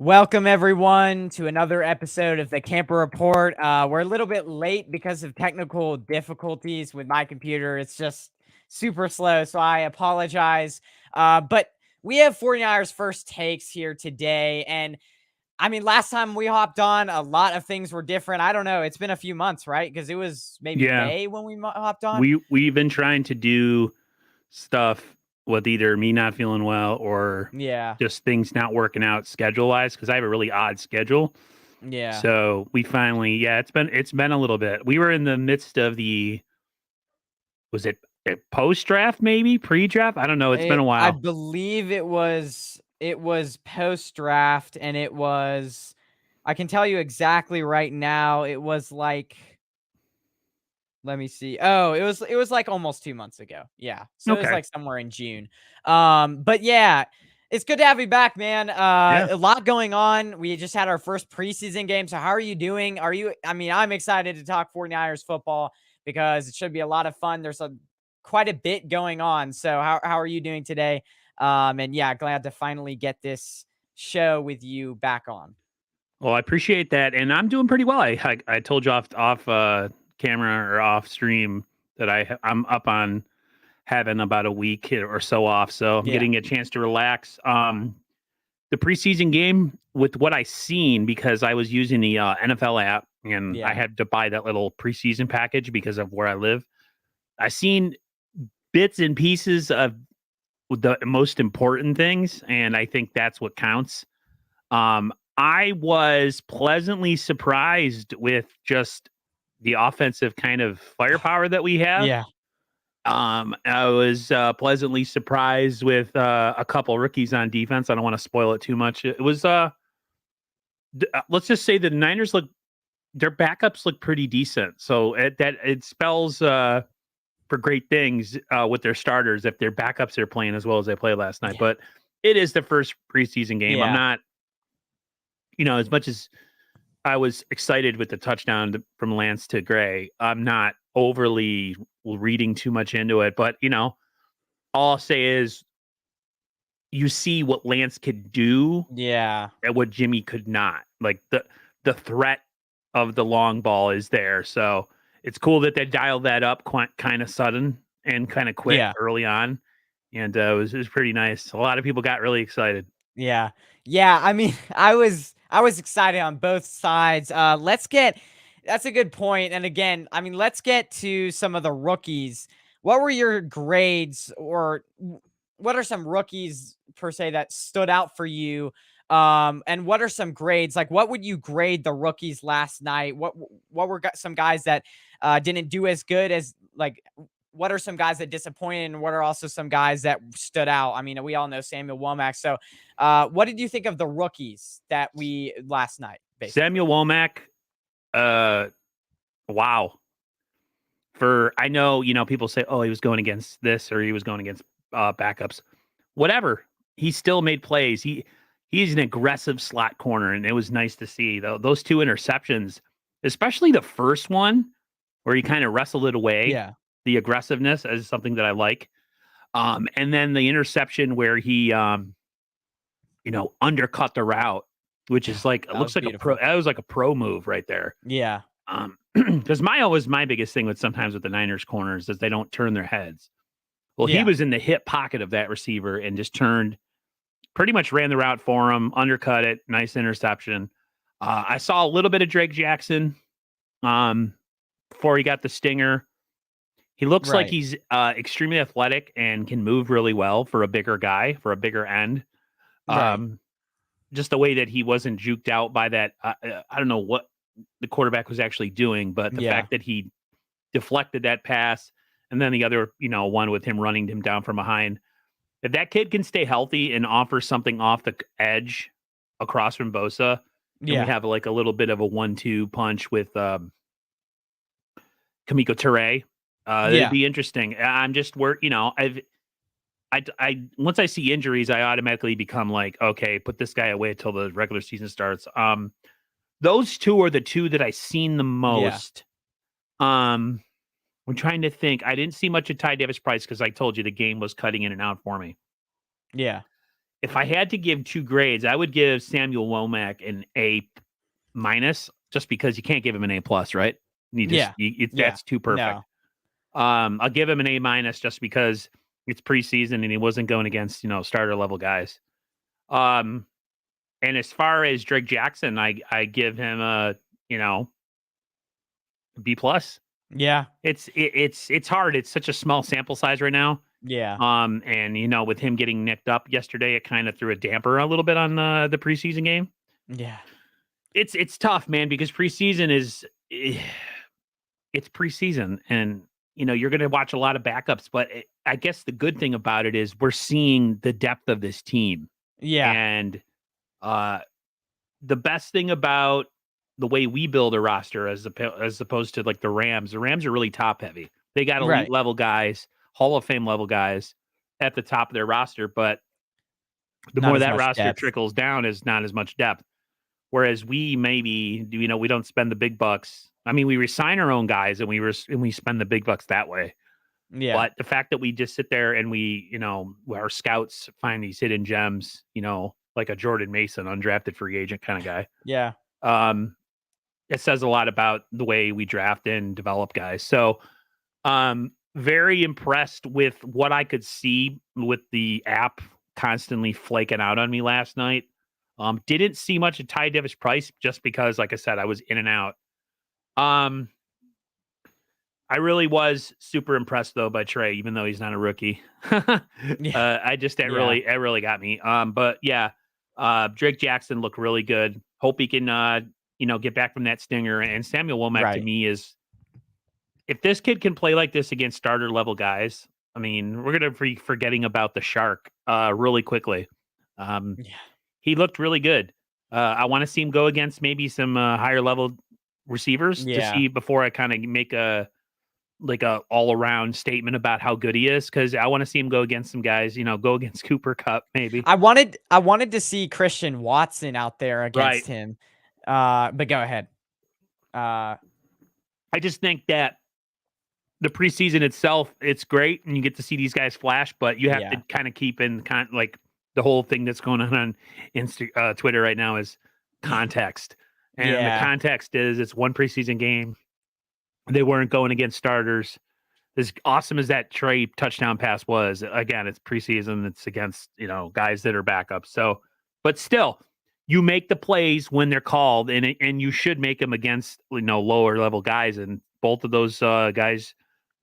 Welcome everyone to another episode of the Camper Report. We're a little bit late because of technical difficulties with my computer. It's just super slow, so I apologize. But we have 49ers first takes here today. And I mean, last time we hopped on, a lot of things were different. I don't know. It's been a few months, right? Because it was maybe Yeah, May when we hopped on. we've been trying to do stuff with either me not feeling well or Yeah. just things not working out schedule wise because I have a really odd schedule. Yeah. So we finally, it's been a little bit. We were in the midst of the was it post draft maybe pre draft? I don't know. It's been a I while. believe it was post draft, and it was, I can tell you exactly right now. It was like, let me see. Oh, it was like almost 2 months ago. Yeah. So it was Okay. like somewhere in June. But yeah, it's good to have you back, man. Yeah. A lot going on. We just had our first preseason game. So how are you doing? I mean, I'm excited to talk 49ers football because it should be a lot of fun. There's quite a bit going on. So how are you doing today? And yeah, glad to finally get this show with you back on. Well, I appreciate that, and I'm doing pretty well. I told you off camera or off stream that I'm up on having about a week or so off, so I'm Yeah. getting a chance to relax. The preseason game with what I seen because I was using the NFL app and I Yeah. had to buy that little preseason package because of where I live. I seen bits and pieces of the most important things, and I think that's what counts. I was pleasantly surprised with just the offensive kind of firepower that we have. Yeah. I was pleasantly surprised with a couple rookies on defense. I don't want to spoil it too much. It was let's just say the Niners look their backups look pretty decent. So it spells for great things with their starters if their backups are playing as well as they played last night. Yeah. But it is the first preseason game. I'm Yeah. not, as much as I was excited with the touchdown from Lance to Gray, I'm not overly reading too much into it. But all I'll say is you see what Lance could do Yeah. and what Jimmy could not. Like the threat of the long ball is there. So it's cool that they dialed that up kind of sudden and kind of quick Yeah. early on. And it was pretty nice. A lot of people got really excited. Yeah. Yeah, I mean, I was excited on both sides. Let's get That's a good point. And again, I mean, let's get to some of the rookies. What were your grades, or what are some rookies per se that stood out for you? And what are some grades? Like, what would you grade the rookies last night? What were some guys that didn't do as good as, like, what are some guys that disappointed, and what are also some guys that stood out? I mean, we all know Samuel Womack. So what did you think of the rookies that we last night, basically? Samuel Womack, uh, wow. I know, people say, oh, he was going against this or he was going against backups. Whatever. He still made plays. He's an aggressive slot corner, and it was nice to see those two interceptions, especially the first one where he kind of wrestled it away. Yeah. The aggressiveness is something that I like. And then the interception where he undercut the route, which is like it That looks was like a pro. beautiful. That was like a pro move right there. Yeah. Because Mayo was my biggest thing with sometimes with the Niners corners is they don't turn their heads. Well, he Yeah. was in the hip pocket of that receiver and just pretty much ran the route for him, undercut it, nice interception. I saw a little bit of Drake Jackson before he got the stinger. He looks like Right. he's extremely athletic and can move really well for a bigger guy, for a bigger end. Right. Um, just the way that he wasn't juked out by that. I don't know what the quarterback was actually doing, but the Yeah. fact that he deflected that pass and then the other, one with him running him down from behind. If that kid can stay healthy and offer something off the edge across from Bosa, and we Yeah. have like a little bit of a 1-2 punch with Kamiko Ture, it'd Yeah. be interesting. I'm just I once I see injuries, I automatically become like, okay, put this guy away until the regular season starts. Those two are the two that I seen the Yeah. most. I'm trying to think. I didn't see much of Ty Davis Price because I told you the game was cutting in and out for me. Yeah. if I had to give 2 grades, I would give Samuel Womack an A minus, just because you can't give him an A plus, right? Yeah. That's too perfect. No. I'll give him an A minus just because it's preseason and he wasn't going against, starter level guys. And as far as Drake Jackson, I give him a, B plus. Yeah. It's hard. It's such a small sample size right now. Yeah. And with him getting nicked up yesterday, it kind of threw a damper a little bit on the preseason game. Yeah. It's tough, man, because preseason is it's preseason, and you're going to watch a lot of backups. But I guess the good thing about it is we're seeing the depth of this team, Yeah. and the best thing about the way we build a roster as opposed to like the Rams are really top heavy. They got elite level guys, Hall of Fame level guys at the top of their roster, but the more that roster trickles down is not as much depth. Whereas we maybe, we don't spend the big bucks. I mean, we resign our own guys and we spend the big bucks that way. Yeah. But the fact that we just sit there and we, our scouts find these hidden gems, like a Jordan Mason, undrafted free agent kind of guy. Yeah. It says a lot about the way we draft and develop guys. So, very impressed with what I could see with the app constantly flaking out on me last night. Didn't see much of Ty Davis Price just because, like I said, I was in and out. I really was super impressed though by Trey, even though he's not a rookie. Really got me. But yeah, Drake Jackson looked really good. Hope he can, get back from that stinger. And Samuel Womack to me is, if this kid can play like this against starter level guys, I mean, we're gonna be forgetting about the Shark really quickly. He looked really good. I want to see him go against maybe some higher level receivers to see before I kind of make a all around statement about how good he is, because I want to see him go against some guys. Go against Cooper Kupp maybe. I wanted to see Christian Watson out there against him. But go ahead. I just think that the preseason itself, it's great, and you get to see these guys flash, but you have to kind of keep in like the whole thing that's going on Twitter right now is context. And the context is it's one preseason game. They weren't going against starters. As awesome as that Trey touchdown pass was, again, it's preseason. It's against, guys that are backups. So, but still, you make the plays when they're called, and you should make them against, lower level guys. And both of those guys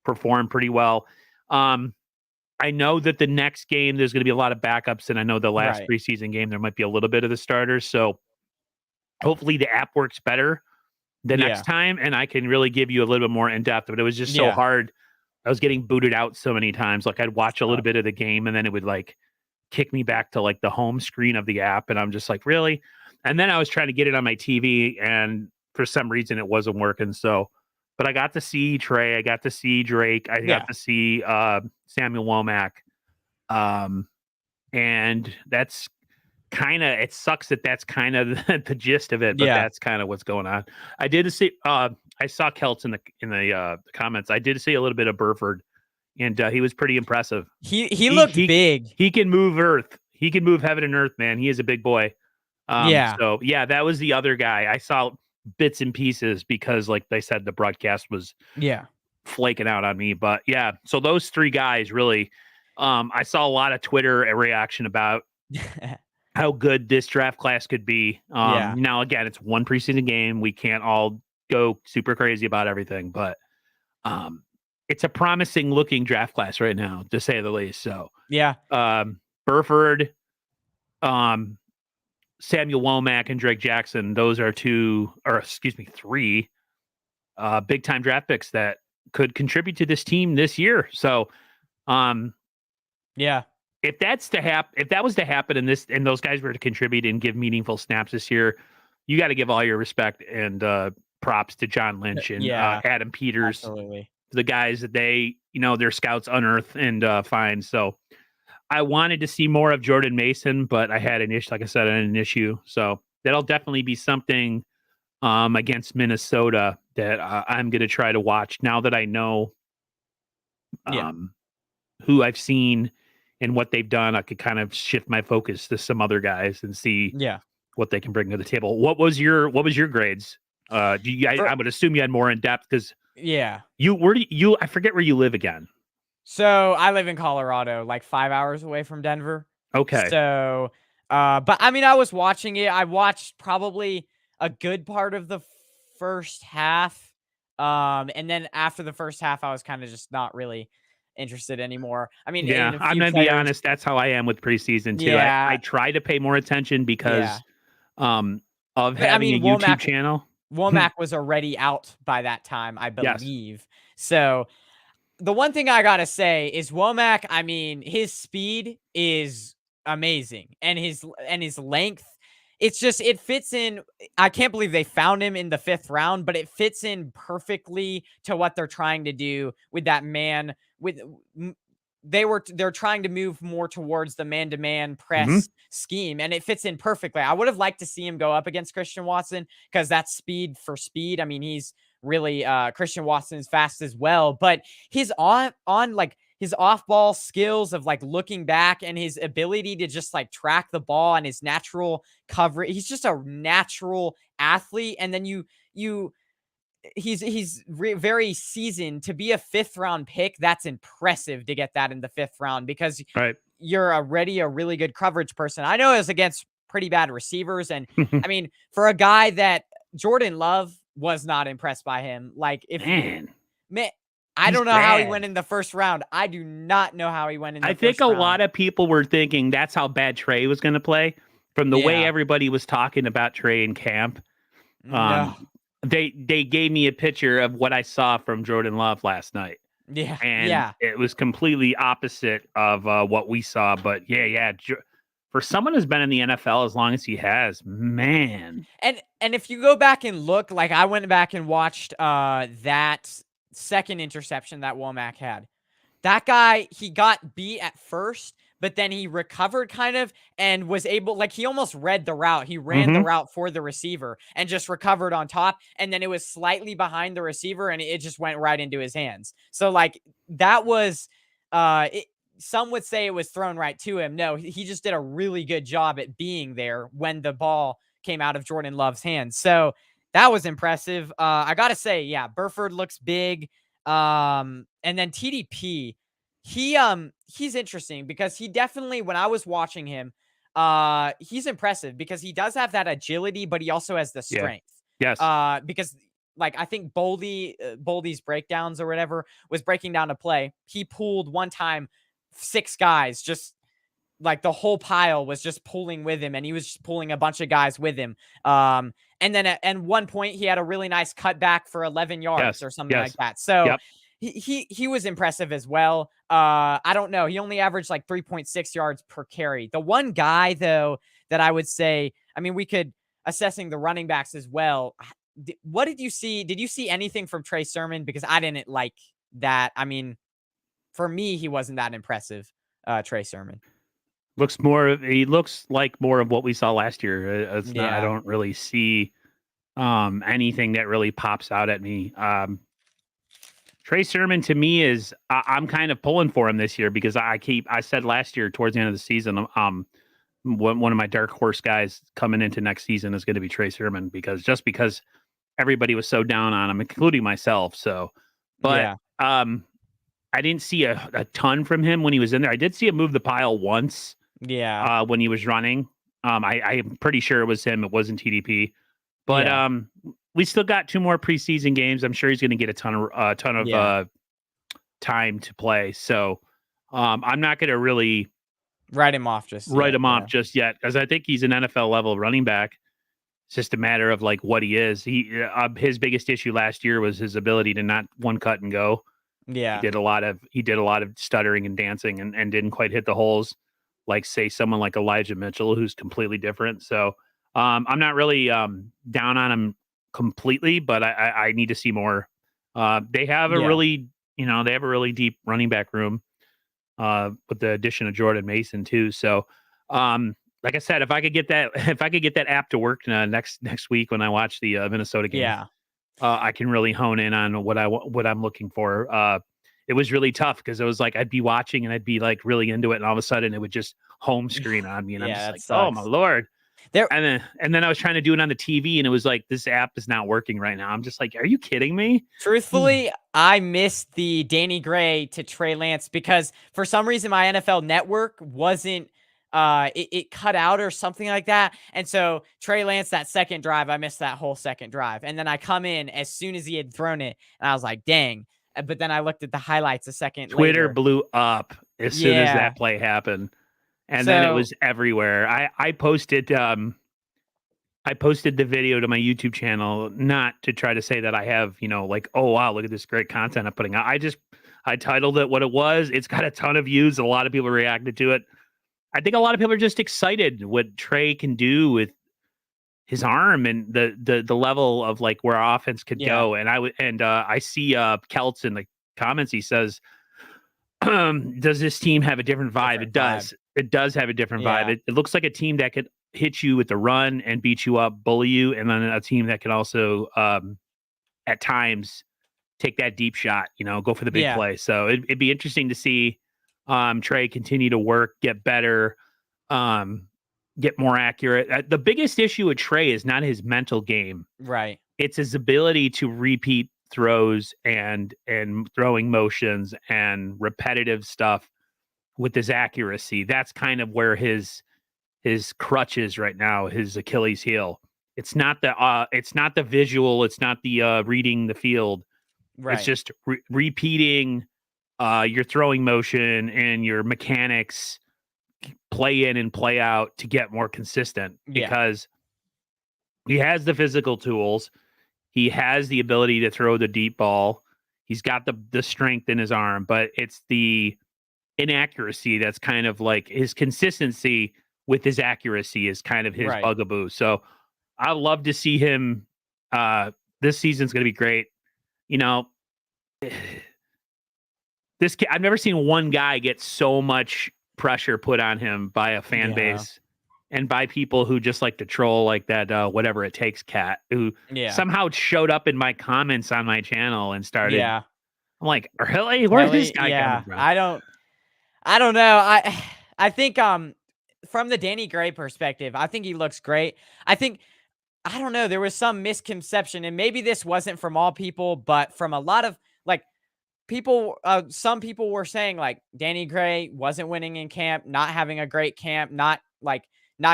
performed pretty well. I know that the next game there's going to be a lot of backups, and I know the last preseason game there might be a little bit of the starters. So hopefully the app works better the next time, and I can really give you a little bit more in depth. But it was just so hard. I was getting booted out so many times. Like I'd watch a little bit of the game, and then it would like kick me back to like the home screen of the app, and I'm just like, really? And then I was trying to get it on my TV, and for some reason it wasn't working. So. But I got to see Trey. I got to see Drake. I got to see Samuel Womack. And that's kind of, it sucks that that's kind of the gist of it, but that's kind of what's going on. I did see, I saw Kelts in the comments. I did see a little bit of Burford, and he was pretty impressive. He looked big. He can move earth. He can move heaven and earth, man. He is a big boy. So that was the other guy. I saw bits and pieces because, like they said, the broadcast was flaking out on me. But so those 3 guys really, I saw a lot of Twitter reaction about how good this draft class could be. Now again, it's one preseason game. We can't all go super crazy about everything, but it's a promising looking draft class right now, to say the least. So Burford, Samuel Womack, and Drake Jackson, those are 3 big time draft picks that could contribute to this team this year. So if that was to happen and those guys were to contribute and give meaningful snaps this year, you got to give all your respect and props to John Lynch and Adam Peters, the guys that their scouts unearth and find. So I wanted to see more of Jordan Mason, but I had an issue. Like I said, I had an issue. So that'll definitely be something against Minnesota that I'm going to try to watch now that I know who I've seen and what they've done, I could kind of shift my focus to some other guys and see Yeah. what they can bring to the table. What was your grades? I would assume you had more in depth because Yeah. I forget where you live again. So I live in Colorado, like 5 hours away from Denver. Okay. So, but I mean, I was watching it. I watched probably a good part of the first half. And then after the first half, I was kind of just not really interested anymore. I mean, in Yeah, a I'm few gonna be players. honest. That's how I am with preseason too. I Yeah. try to pay more attention Yeah. because of But I having mean, a YouTube channel. Womack was already out by that time, I Yes. believe. So the one thing I gotta say is Womack, I mean, his speed is amazing, and his length. It's just it fits in. I can't believe they found him in the 5th round, but it fits in perfectly to what they're trying to do with that man. With they're trying to move more towards the man-to-man Hmm. press scheme, and it fits in perfectly. I would have liked to see him go up against Christian Watson because that's speed for speed. I mean, he's really Christian Watson's fast as well, but his on like his off-ball skills of like looking back and his ability to just like track the ball and his natural coverage. He's just a natural athlete, and then he's very seasoned to be a 5th round pick. That's impressive to get that in the 5th round because Right. you're already a really good coverage person. I know it was against pretty bad receivers, and I mean, for a guy that Jordan Love was not impressed by him. Like if Man, man, I he's don't know how he went bad. in the 1st round. I do not know how he went in I the think 1st a round. lot of people were thinking that's how bad Trey was going to play from the way Yeah. everybody was talking about Trey in camp. No. Um, they gave me a picture of what I saw from Jordan Love last night, Yeah. and Yeah. it was completely opposite of what we saw. But yeah, for someone who's been in the NFL as long as he has, man. And if you go back and look, like I went back and watched that second interception that Womack had. That guy, he got beat at first, but then he recovered kind of and was able, like, he almost read the route. He ran the Hmm. route for the receiver and just recovered on top. And then it was slightly behind the receiver and it just went right into his hands. So, like, that was, it, some would say it was thrown right to him. No, he just did a really good job at being there when the ball came out of Jordan Love's hands. So that was impressive. I got to say, yeah, Burford looks big. And then TDP, he's interesting because he definitely, when I was watching him, he's impressive because he does have that agility, but he also has the Yeah. strength. Yes. Because like I think Boldy's breakdowns or whatever was breaking down a play. He pulled one time 6 guys, just like the whole pile was just pulling with him, and he was just pulling a bunch of guys with him. And then at one point he had a really nice cutback for 11 yards Yes. or something like Yes. that. So Yep. he was impressive as well. I don't know. He only averaged like 3.6 yards per carry. The one guy though that I would say, I mean, we could assessing the running backs as well. What did you see? Did you see anything from Trey Sermon? Because I didn't like that. I mean, for me, he wasn't that impressive. Trey Sermon. He looks like more of what we saw last year. It's not. I Yeah. don't really see anything that really pops out at me. Trey Sermon to me is I'm kind of pulling for him this year because I said last year towards the end of the season, one of my dark horse guys coming into next season is going to be Trey Sermon because everybody was so down on him, including myself. So, but Yeah. I didn't see a ton from him when he was in there. I did see him move the pile once Yeah. when he was running. I'm pretty sure it was him. It wasn't TDP. But Yeah. we still got 2 more preseason games. I'm sure he's going to get a ton of Yeah. time to play. So I'm not going to really Write him off just write yet. him Yeah. off just yet because I think he's an NFL level running back. It's just a matter of like what he is. His biggest issue last year was his ability to not one cut and go. He Yeah. did a lot of stuttering and dancing and didn't quite hit the holes like say someone like Elijah Mitchell who's completely different. So I'm not really down on him completely, but I need to see more. They have a Yeah. really deep running back room with the addition of Jordan Mason too. So like I said, if I could get that app to work next week when I watch the Minnesota game, Yeah. I can really hone in on what I'm looking for. it was really tough because it was like I'd be watching and I'd be like really into it, and all of a sudden it would just home screen on me, and I'm Yeah, just that like, oh my sucks. lord. There And then I was trying to do it on the TV, and it was like, this app is not working right now. I'm just like, are you kidding me? Truthfully, I missed the Danny Gray to Trey Lance because for some reason my NFL network wasn't it cut out or something like that. And so Trey Lance, that second drive, I missed that whole second drive. And then I come in as soon as he had thrown it, and I was like, dang. But then I looked at the highlights a second Twitter later. blew up as soon as Yeah. that play happened. And then it So was everywhere. I posted the video to my YouTube channel, not to try to say that I have, like, oh wow, look at this great content I'm putting out. I titled it what it was. It's got a ton of views. A lot of people reacted to it. I think a lot of people are just excited what Trey can do with his arm and the level of like where our offense could yeah. go. And I see Kelts in the comments. He says, does this team have a different vibe? Different It does. It does have a different vibe. Yeah. It looks like a team that could hit you with the run and beat you up, bully you, and then a team that can also at times take that deep shot, go for the big Yeah. play. So it'd be interesting to see Trey continue to work, get better, get more accurate. The biggest issue with Trey is not his mental game. Right. It's his ability to repeat throws and throwing motions and repetitive stuff with his accuracy. That's kind of where his crutch is right now, his Achilles heel. It's not the visual, it's not the reading the field. Right. It's just repeating your throwing motion and your mechanics play in and play out to get more consistent, Yeah. because he has the physical tools. He has the ability to throw the deep ball. He's got the strength in his arm, but it's the inaccuracy that's kind of like his consistency with his accuracy is kind of his Right. bugaboo. So I love to see him. This season's going to be great. This kid, I've never seen one guy get so much pressure put on him by a fan base and by people who just like to troll, like that whatever it takes cat, who somehow showed up in my comments on my channel and started. Yeah. I'm like, really? Where's this guy coming from? I don't know. I think from the Danny Gray perspective, I think he looks great. I don't know, there was some misconception, and maybe this wasn't from all people, but from a lot of like people, some people were saying like Danny Gray wasn't winning in camp, not having a great camp, not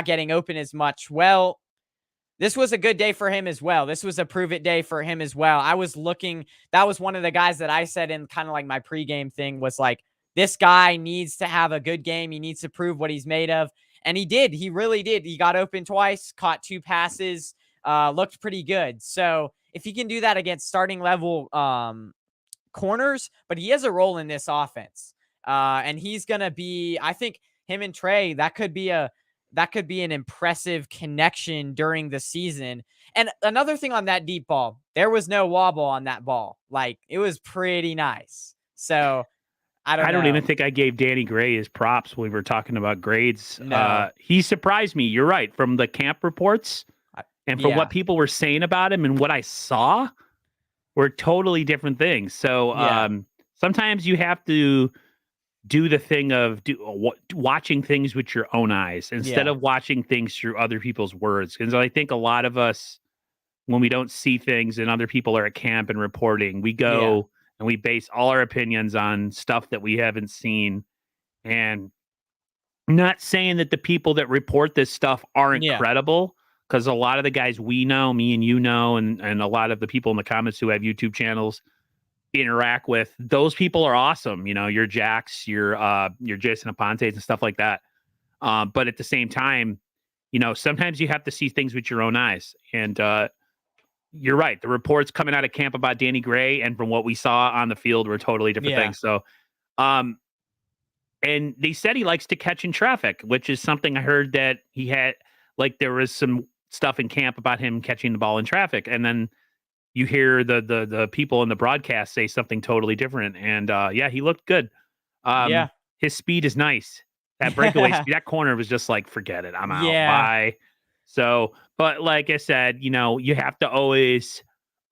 getting open as much. Well, this was a good day for him as well. This was a prove it day for him as well. That was one of the guys that I said in kind of like my pregame thing was like, this guy needs to have a good game. He needs to prove what he's made of. And he did. He really did. He got open twice, caught 2 passes, looked pretty good. So if he can do that against starting level corners, but he has a role in this offense. And he's going to be, I think him and Trey, that could be an impressive connection during the season. And another thing on that deep ball, there was no wobble on that ball. Like, it was pretty nice. So I don't even think I gave Danny Gray his props when we were talking about grades. No. He surprised me. You're right. From the camp reports and from what people were saying about him and what I saw were totally different things. So sometimes you have to do the thing of watching things with your own eyes instead of watching things through other people's words. Because I think a lot of us, when we don't see things and other people are at camp and reporting, we go and we base all our opinions on stuff that we haven't seen. And I'm not saying that the people that report this stuff aren't credible, because a lot of the guys we know, me and you know, and a lot of the people in the comments who have YouTube channels interact with, those people are awesome. Your Jacks, your Jason Apontes and stuff like that. But at the same time, sometimes you have to see things with your own eyes. And you're right. The reports coming out of camp about Danny Gray and from what we saw on the field were totally different things. So, and they said he likes to catch in traffic, which is something I heard that he had, like, there was some stuff in camp about him catching the ball in traffic. And then you hear the people in the broadcast say something totally different. And he looked good. His speed is nice. That breakaway speed, that corner was just like, forget it. I'm out. Bye. So, but like I said, you have to always,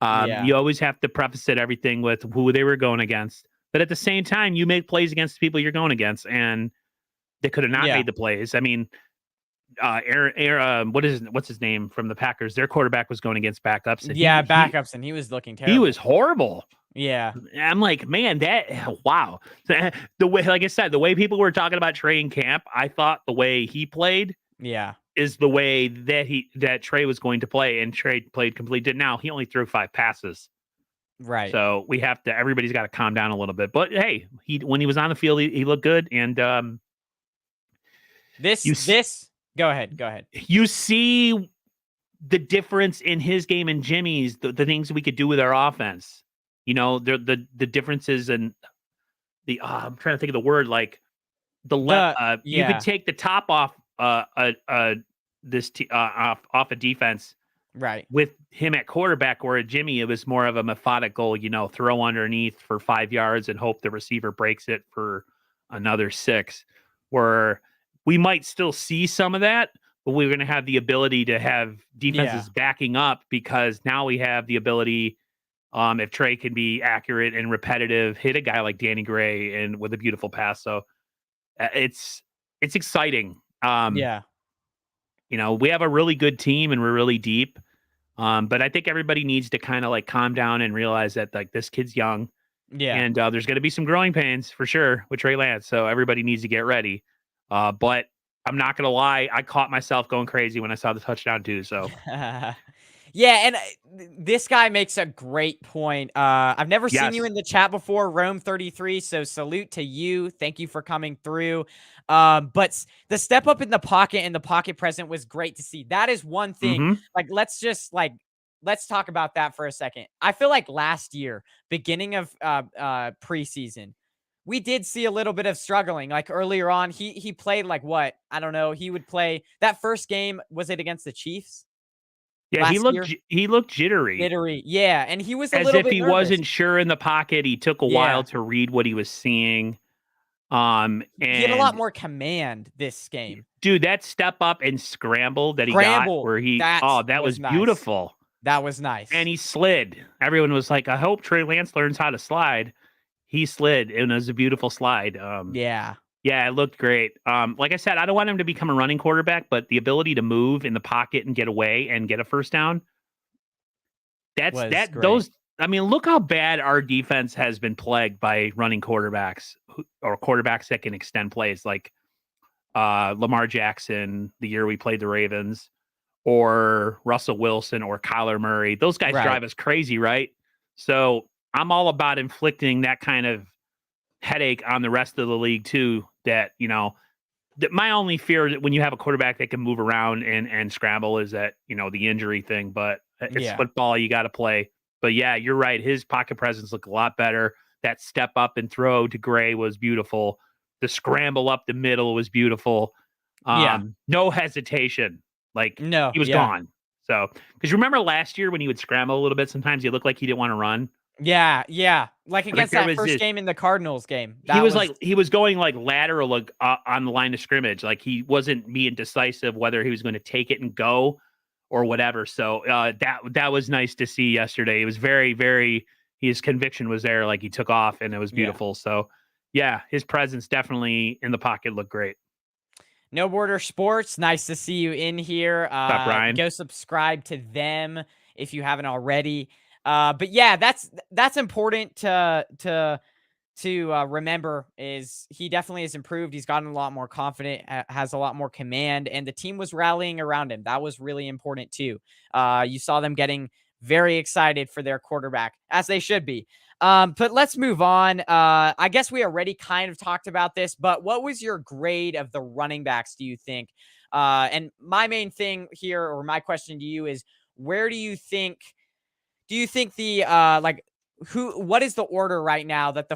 you always have to preface it everything with who they were going against. But at the same time, you make plays against the people you're going against, and they could have not Yeah. made the plays. I mean, what's his name from the Packers? Their quarterback was going against backups, and Yeah, backups, and he was looking he terrible. was horrible. Yeah. I'm like, man, that wow. The way, like I said, the way people were talking about Trey in camp, I thought the way he played Yeah. is the way that Trey was going to play, and Trey played completely. Now he only threw 5 passes. Right. So everybody's got to calm down a little bit. But hey, when he was on the field, he looked good. And Go ahead. you see the difference in his game and Jimmy's, the things we could do with our offense. You know, the differences and I'm trying to think of the word, like you could take the top off off a defense. Right. With him at quarterback, or at Jimmy, it was more of a methodical, throw underneath for 5 yards and hope the receiver breaks it for another 6, where we might still see some of that, but we're going to have the ability to have defenses backing up, because now we have the ability, if Trey can be accurate and repetitive, hit a guy like Danny Gray and with a beautiful pass. So it's exciting. We have a really good team and we're really deep. But I think everybody needs to kind of like calm down and realize that like this kid's young. Yeah. And there's going to be some growing pains for sure with Trey Lance. So everybody needs to get ready. But I'm not going to lie. I caught myself going crazy when I saw the touchdown too. So yeah. And this guy makes a great point. I've never seen you in the chat before, Rome33. So salute to you. Thank you for coming through. But the step up in the pocket and the pocket present was great to see. That is one thing. Mm-hmm. Like, let's talk about that for a second. I feel like last year, beginning of preseason, we did see a little bit of struggling. Like earlier on, he played like what? I don't know. He would play that first game. Was it against the Chiefs? Yeah, he looked jittery. Jittery, yeah, and he was a as little if bit he nervous. wasn't sure in the pocket. He took a while to read what he was seeing. And he had a lot more command this game. Dude, that step up and scramble that he got, where that was nice. Beautiful. That was nice. And he slid. Everyone was like, I hope Trey Lance learns how to slide. He slid, and it was a beautiful slide. Yeah, it looked great. Like I said, I don't want him to become a running quarterback, but the ability to move in the pocket and get away and get a first down. I mean, look how bad our defense has been plagued by running quarterbacks or quarterbacks that can extend plays, like Lamar Jackson, the year we played the Ravens, or Russell Wilson or Kyler Murray. Those guys drive us crazy, right? So I'm all about inflicting that kind of headache on the rest of the league too. That my only fear that when you have a quarterback that can move around and scramble is that the injury thing. But it's football, you got to play. But yeah, you're right. His pocket presence looked a lot better. That step up and throw to Gray was beautiful. The scramble up the middle was beautiful. No hesitation. He was gone. So, because remember last year when he would scramble a little bit, sometimes he looked like he didn't want to run. Yeah. Like against that first game in the Cardinals game. He was going like lateral on the line of scrimmage. Like he wasn't being decisive whether he was going to take it and go or whatever. So that was nice to see yesterday. It was very, very, his conviction was there. Like he took off and it was beautiful. Yeah. So yeah, his presence definitely in the pocket looked great. No Border Sports, nice to see you in here. Stop, Brian. Go subscribe to them if you haven't already. But yeah, that's important to remember. Is he definitely has improved. He's gotten a lot more confident, has a lot more command, and the team was rallying around him. That was really important too. You saw them getting very excited for their quarterback, as they should be. But let's move on. I guess we already kind of talked about this, but what was your grade of the running backs, do you think? And my main thing here, or my question to you is, where do you think the what is the order right now that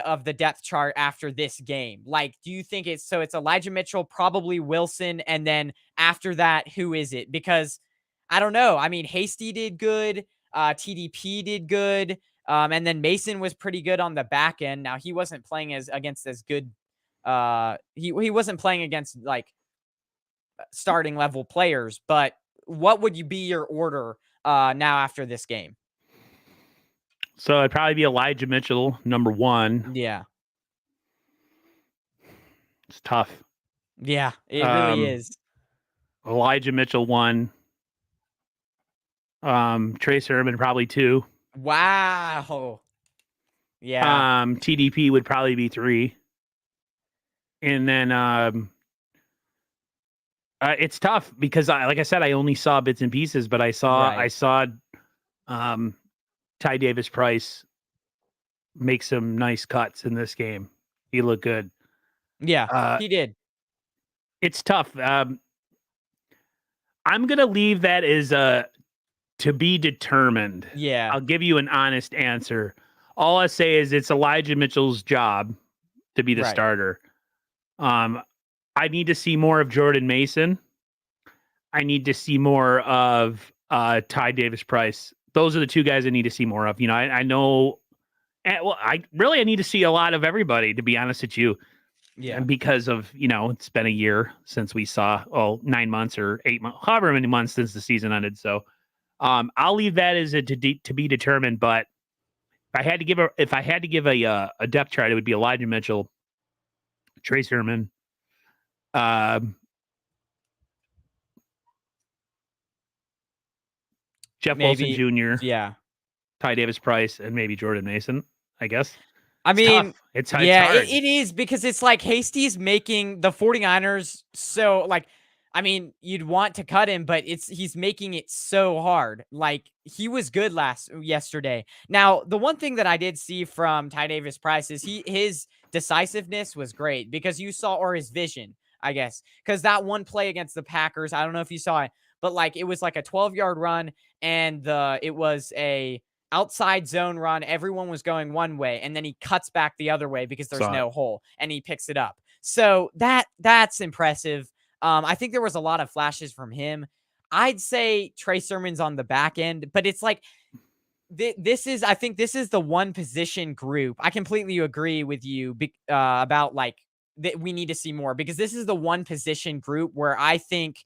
of the depth chart after this game? Like, do you think it's Elijah Mitchell, probably Wilson, and then after that, who is it? Because I don't know. I mean, Hasty did good. TDP did good. And then Mason was pretty good on the back end. Now he wasn't playing against as good. He wasn't playing against like starting level players, but what would be your order now after this game? So it'd probably be Elijah Mitchell, number 1. Yeah. It's tough. Yeah, it really is. Elijah Mitchell 1. Trey Sermon probably 2. Wow. Yeah. TDP would probably be 3. And then it's tough because like I said, I only saw bits and pieces, but I Right. saw Ty Davis Price make some nice cuts in this game. He looked good. Yeah, Uh, he did. it's tough. I'm gonna leave that as to be determined. Yeah. I'll give you an honest answer. All I say is it's Elijah Mitchell's job to be the Right. starter. I need to see more of Jordan Mason. I need to see more of Ty Davis Price. Those are the 2 guys I need to see more of. I know. I need to see a lot of everybody, to be honest with you. Yeah. And because of, it's been a year since we saw, 9 months or 8 months, however many months since the season ended. So I'll leave that as to be determined. But if I had to give a depth chart, it would be Elijah Mitchell, Trey Sermon, Jeff Wilson Maybe. Jr., Yeah. Ty Davis Price, and maybe Jordan Mason, I guess. I It's tough. mean, It's yeah, hard. it is because it's like Hasty's making the 49ers so like I mean, you'd want to cut him, but he's making it so hard. Like he was good yesterday. Now, the one thing that I did see from Ty Davis Price is his decisiveness was great because you saw or his vision, I guess. Because that one play against the Packers, I don't know if you saw it, but like it was like a 12-yard run and it was a outside zone run. Everyone was going one way, and then he cuts back the other way because there's no hole, and he picks it up. So that's impressive. I think there was a lot of flashes from him. I'd say Trey Sermon's on the back end, but it's like I think this is the one position group. I completely agree with you about like that we need to see more because this is the one position group where I think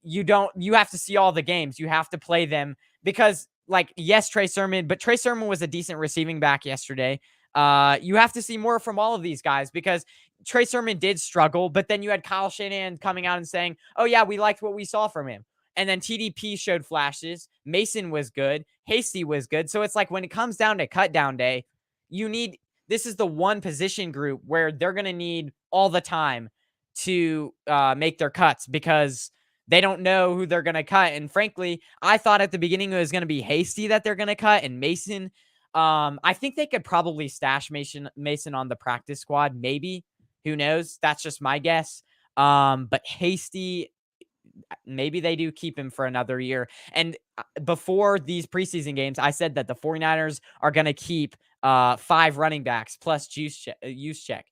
you have to see all the games. You have to play them because like, yes, Trey Sermon, but Trey Sermon was a decent receiving back yesterday. You have to see more from all of these guys because Trey Sermon did struggle, but then you had Kyle Shanahan coming out and saying, oh yeah, we liked what we saw from him. And then TDP showed flashes. Mason was good. Hasty was good. So it's like when it comes down to cut down day, this is the one position group where they're going to need all the time to make their cuts because they don't know who they're going to cut. And frankly, I thought at the beginning it was going to be Hasty that they're going to cut and Mason. I think they could probably stash Mason on the practice squad. Maybe. Who knows? That's just my guess. But Hasty, maybe they do keep him for another year. And before these preseason games, I said that the 49ers are going to keep 5 running backs plus use check.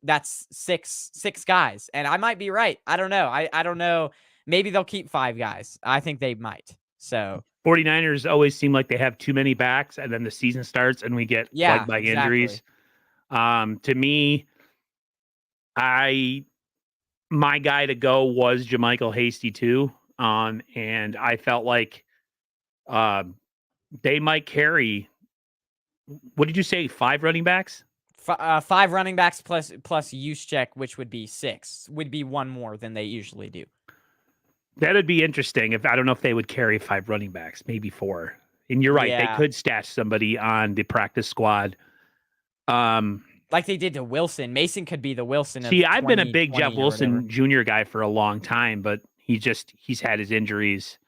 That's six guys. And I might be right. I don't know. I don't know. Maybe they'll keep 5 guys. I think they might. So 49ers always seem like they have too many backs, and then the season starts and we get plagued by injuries. To me, my guy to go was JaMychal Hasty too. And I felt like they might carry, what did you say, 5 running backs? 5 running backs plus use check, which would be 6, would be 1 more than they usually do. That would be interesting. I don't know if they would carry 5 running backs, maybe 4. And you're right, they could stash somebody on the practice squad. Like they did to Wilson. Mason could be the Wilson of I've been a big Jeff Wilson Jr. guy for a long time, but he's had his injuries.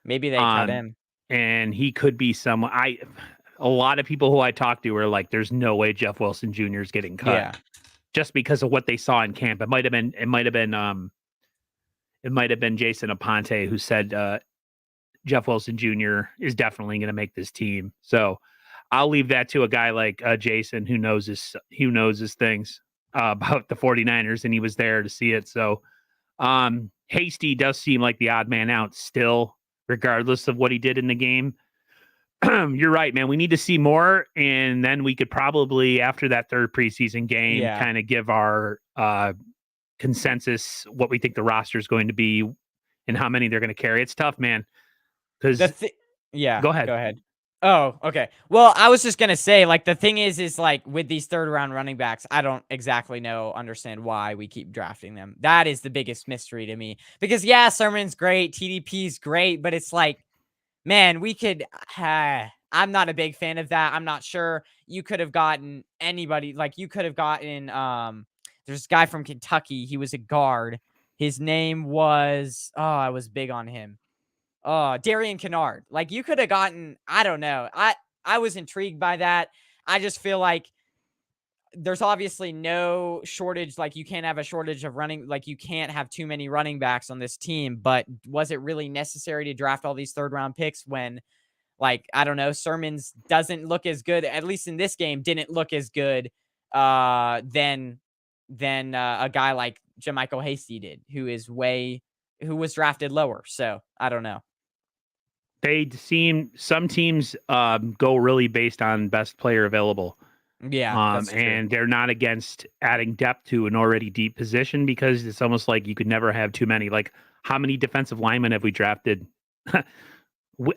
Maybe they cut him. And he could be someone. A lot of people who I talked to were like, there's no way Jeff Wilson Jr. is getting cut. Yeah. Just because of what they saw in camp. It might have been Jason Aponte who said Jeff Wilson Jr. is definitely going to make this team. So I'll leave that to a guy like Jason who knows his things about the 49ers, and he was there to see it. So Hasty does seem like the odd man out still, regardless of what he did in the game. You're right, man. We need to see more, and then we could probably, after that 3rd preseason game, kind of give our consensus what we think the roster is going to be and how many they're going to carry. It's tough, man. Because go ahead. Oh, okay. Well, I was just gonna say, like, the thing is like with these third round running backs, I don't exactly understand why we keep drafting them. That is the biggest mystery to me. Because yeah, Sermon's great, TDP's great, but it's like, man, we could. I'm not a big fan of that. I'm not sure you could have gotten anybody. Like, you could have gotten. There's a guy from Kentucky. He was a guard. His name was. Oh, I was big on him. Darian Kennard. Like, you could have gotten. I don't know. I was intrigued by that. I just feel like there's obviously no shortage. Like, you can't have a shortage of running. Like, you can't have too many running backs on this team. But was it really necessary to draft all these third round picks when, like, I don't know, Sermons doesn't look as good, at least in this game, didn't look as good than a guy like Jermichael Hasty did, who was drafted lower. So I don't know. Some teams go really based on best player available. Yeah, that's true. And they're not against adding depth to an already deep position because it's almost like you could never have too many. Like, how many defensive linemen have we drafted?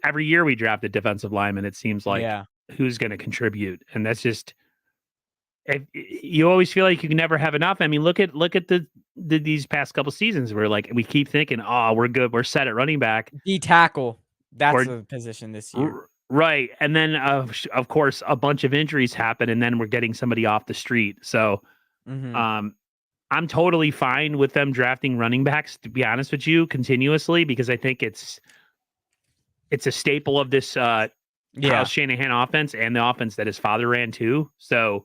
Every year we drafted defensive linemen. It seems like Yeah. who's going to contribute, and that's just you always feel like you can never have enough. I mean, look at these past couple seasons where like we keep thinking, oh, we're good, we're set at running back, D tackle. That's or a position this year. right, and then of course a bunch of injuries happen, and then we're getting somebody off the street. So, Mm-hmm. I'm totally fine with them drafting running backs, to be honest with you, continuously, because I think it's a staple of this Kyle Yeah. Shanahan offense and the offense that his father ran too. So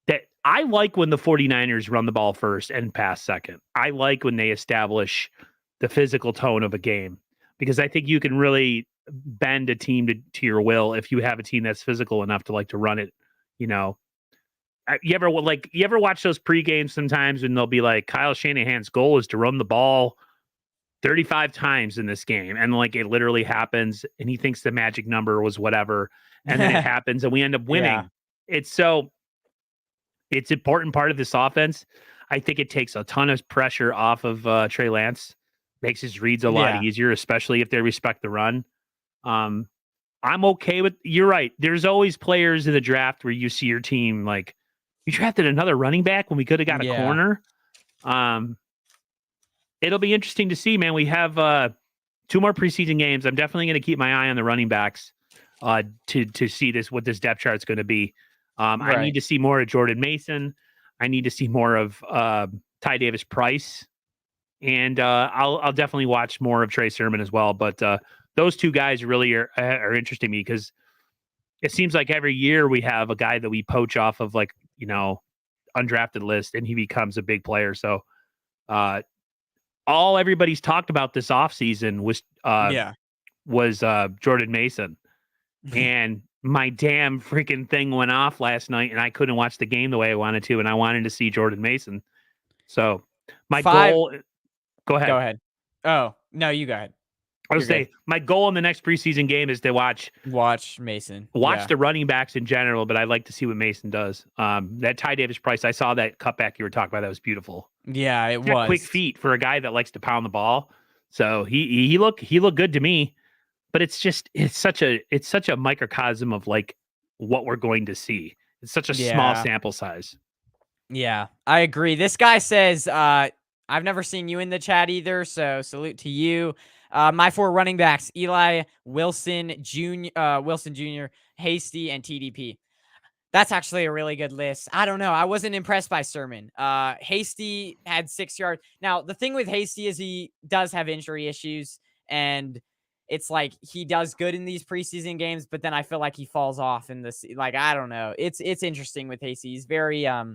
that I like when the 49ers run the ball first and pass second. I like when they establish the physical tone of a game because I think you can really bend a team to your will if you have a team that's physical enough to like to run it, you know. You ever watch those pre-games sometimes when they'll be like Kyle Shanahan's goal is to run the ball 35 times in this game, and like it literally happens and he thinks the magic number was whatever, and then it happens and we end up Yeah. winning. It's important part of this offense. I think it takes a ton of pressure off of Trey Lance, makes his reads a lot Yeah. easier, especially if they respect the run. I'm okay with, you're right, there's always players in the draft where you see your team like, you drafted another running back when we could have got a Yeah. corner. It'll be interesting to see, man. We have 2 more preseason games. I'm definitely going to keep my eye on the running backs to see what this depth chart's going to be. I need Right. to see more of Jordan Mason. I need to see more of Ty Davis Price, and I'll definitely watch more of Trey Sermon as well. But those 2 guys really are interesting me because it seems like every year we have a guy that we poach off of like undrafted list, and he becomes a big player. So all everybody's talked about this offseason Yeah. was Jordan Mason. And my damn freaking thing went off last night and I couldn't watch the game the way I wanted to, and I wanted to see Jordan Mason. So my 5 goal, go Go ahead. ahead. Oh, no, you go ahead. I would You're good. say my goal in the next preseason game is to watch Watch Mason. watch Yeah. the running backs in general, but I'd like to see what Mason does. That Ty Davis Price, I saw that cutback you were talking about. That was beautiful. Yeah, it Got quick was. feet for a guy that likes to pound the ball. So he looked good to me. But it's such a microcosm of like what we're going to see. It's such a small Yeah. sample size. Yeah, I agree. This guy says, I've never seen you in the chat either, so salute to you. My 4 running backs, Eli, Wilson Jr., Hasty, and TDP. That's actually a really good list. I don't know. I wasn't impressed by Sermon. Hasty had 6 yards. Now, the thing with Hasty is he does have injury issues, and it's like he does good in these preseason games, but then I feel like he falls off in this. Like, I don't know. It's interesting with Hasty. He's very, I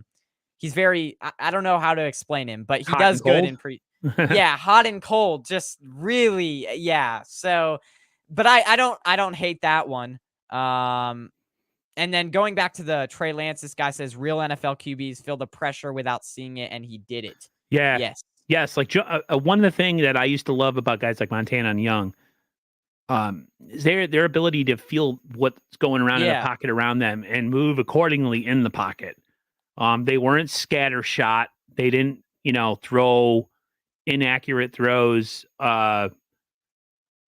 don't know how to explain him, but he Hot does and good cold. in yeah, hot and cold, just really, yeah. So, but I don't hate that one. And then going back to the Trey Lance, this guy says real NFL QBs feel the pressure without seeing it, and he did it. Yeah. Yes. Yes. Like one of the things that I used to love about guys like Montana and Young, is their ability to feel what's going around in the Yeah. pocket around them and move accordingly in the pocket. They weren't scattershot. They didn't, throw inaccurate throws.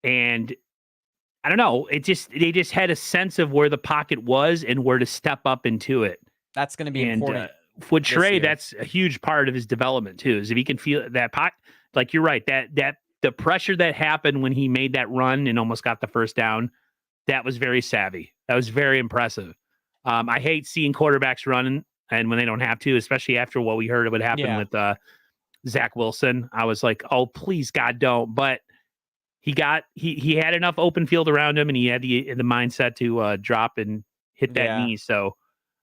And I don't know. They just had a sense of where the pocket was and where to step up into it. That's going to be And important with this Trey, year. that's a huge part of his development too. Is if he can feel that pot, like you're right, that the pressure that happened when he made that run and almost got the first down, that was very savvy. That was very impressive. I hate seeing quarterbacks running and when they don't have to, especially after what we heard would happen with Zach Wilson. I was like, oh please God, don't. But he had enough open field around him, and he had the mindset to drop and hit that knee. So.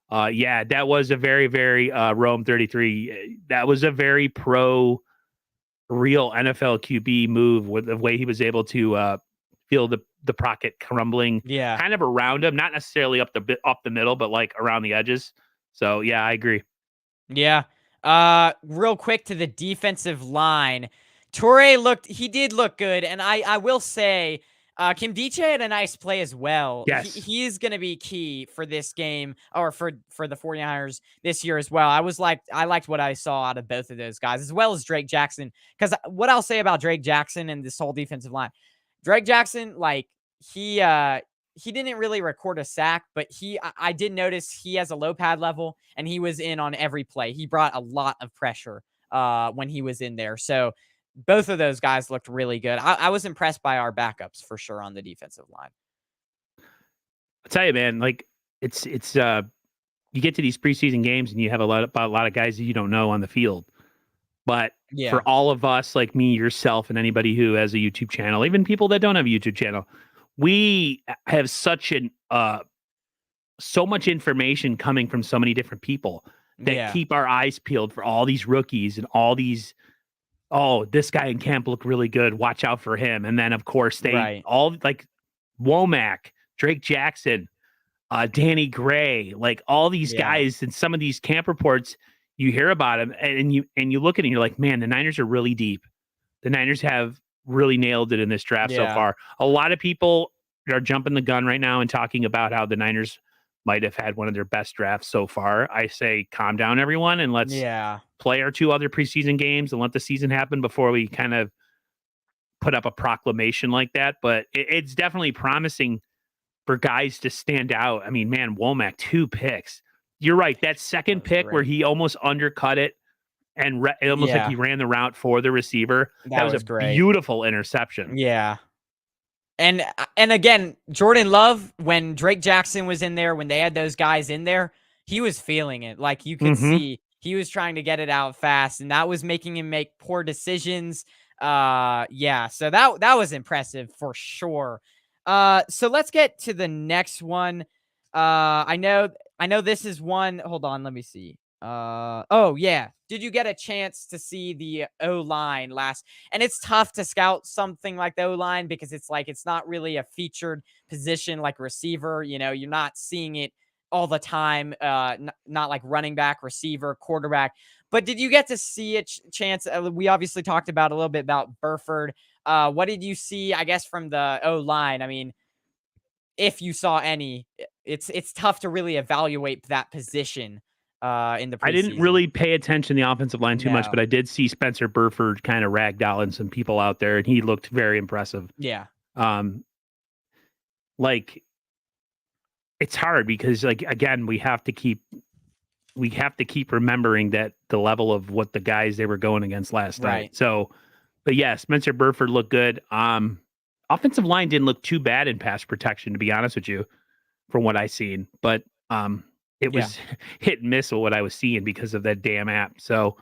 Yeah, that was a very, very Rome 33. That was a very real NFL QB move with the way he was able to feel the pocket crumbling kind of around him, not necessarily up the middle, but like around the edges. So yeah, I agree. Yeah. Real quick to the defensive line. He did look good, and I will say, Kim Diche had a nice play as well. Yes. He is going to be key for this game, or for the 49ers this year as well. I liked what I saw out of both of those guys, as well as Drake Jackson. Because what I'll say about Drake Jackson and this whole defensive line, Drake Jackson, like, he didn't really record a sack, but I did notice he has a low pad level, and he was in on every play. He brought a lot of pressure when he was in there. So both of those guys looked really good. I was impressed by our backups for sure on the defensive line. I'll tell you, man, like it's you get to these preseason games and you have a lot of guys that you don't know on the field. But for all of us, like me, yourself, and anybody who has a YouTube channel, even people that don't have a YouTube channel, we have so much information coming from so many different people that keep our eyes peeled for all these rookies and all these, oh, this guy in camp looked really good. Watch out for him. And then, of course, they all like Womack, Drake Jackson, Danny Gray, like all these guys and some of these camp reports, you hear about them and you look at it and you're like, man, the Niners are really deep. The Niners have really nailed it in this draft so far. A lot of people are jumping the gun right now and talking about how the Niners might have had one of their best drafts so far. I say, calm down, everyone, and let's play our 2 other preseason games and let the season happen before we kind of put up a proclamation like that. But it's definitely promising for guys to stand out. I mean, man, Womack, 2 picks. You're right. That second pick where he almost undercut it and almost like he ran the route for the receiver. That was a beautiful interception. Yeah. And again, Jordan Love, when Drake Jackson was in there, when they had those guys in there, he was feeling it. Like, you could see he was trying to get it out fast, and that was making him make poor decisions. So that was impressive for sure. So let's get to the next one. I know this is one. Hold on, let me see. Did you get a chance to see the O-line last? And it's tough to scout something like the O-line because it's not really a featured position like receiver. You know, you're not seeing it all the time. Not like running back, receiver, quarterback. But did you get to see a chance? We obviously talked about a little bit about Burford. What did you see, I guess, from the O-line? I mean, if you saw any, it's tough to really evaluate that position in the preseason. I didn't really pay attention to the offensive line too much, but I did see Spencer Burford kind of ragdolling some people out there, and he looked very impressive. Yeah. Like, it's hard because, like, again, we have to keep remembering that the level of what the guys they were going against last night. So, but yeah, Spencer Burford looked good. Offensive line didn't look too bad in pass protection, to be honest with you, from what I seen. But it was hit and miss with what I was seeing because of that damn app. So,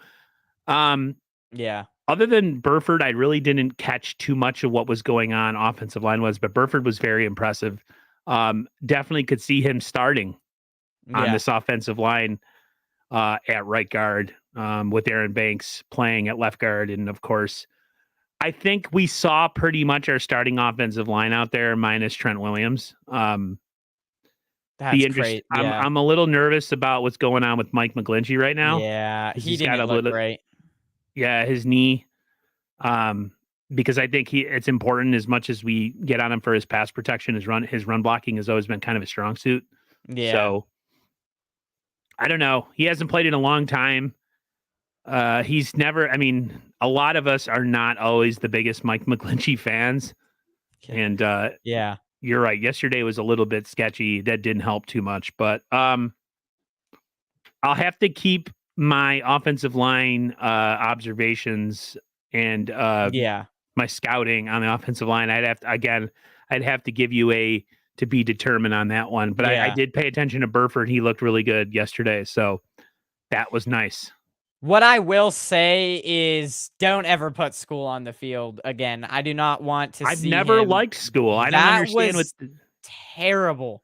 other than Burford, I really didn't catch too much of what was going on offensive line was, but Burford was very impressive. Definitely could see him starting on this offensive line at right guard with Aaron Banks playing at left guard. And of course, I think we saw pretty much our starting offensive line out there minus Trent Williams. That's great. I'm a little nervous about what's going on with Mike McGlinchey right now. Yeah, he didn't look great. Yeah, his knee. Because I think it's important as much as we get on him for his pass protection, his run blocking has always been kind of a strong suit. Yeah. So I don't know. He hasn't played in a long time. He's never, I mean, a lot of us are not always the biggest Mike McGlinchey fans. And you're right. Yesterday was a little bit sketchy. That didn't help too much, but I'll have to keep my offensive line observations and Yeah. my scouting on the offensive line. I'd have to give you a to be determined on that one. But I Yeah. did pay attention to Burford. He looked really good yesterday, so that was nice. What I will say is don't ever put School on the field again. I do not want to I've see never him. liked School. I don't That understand what. was terrible.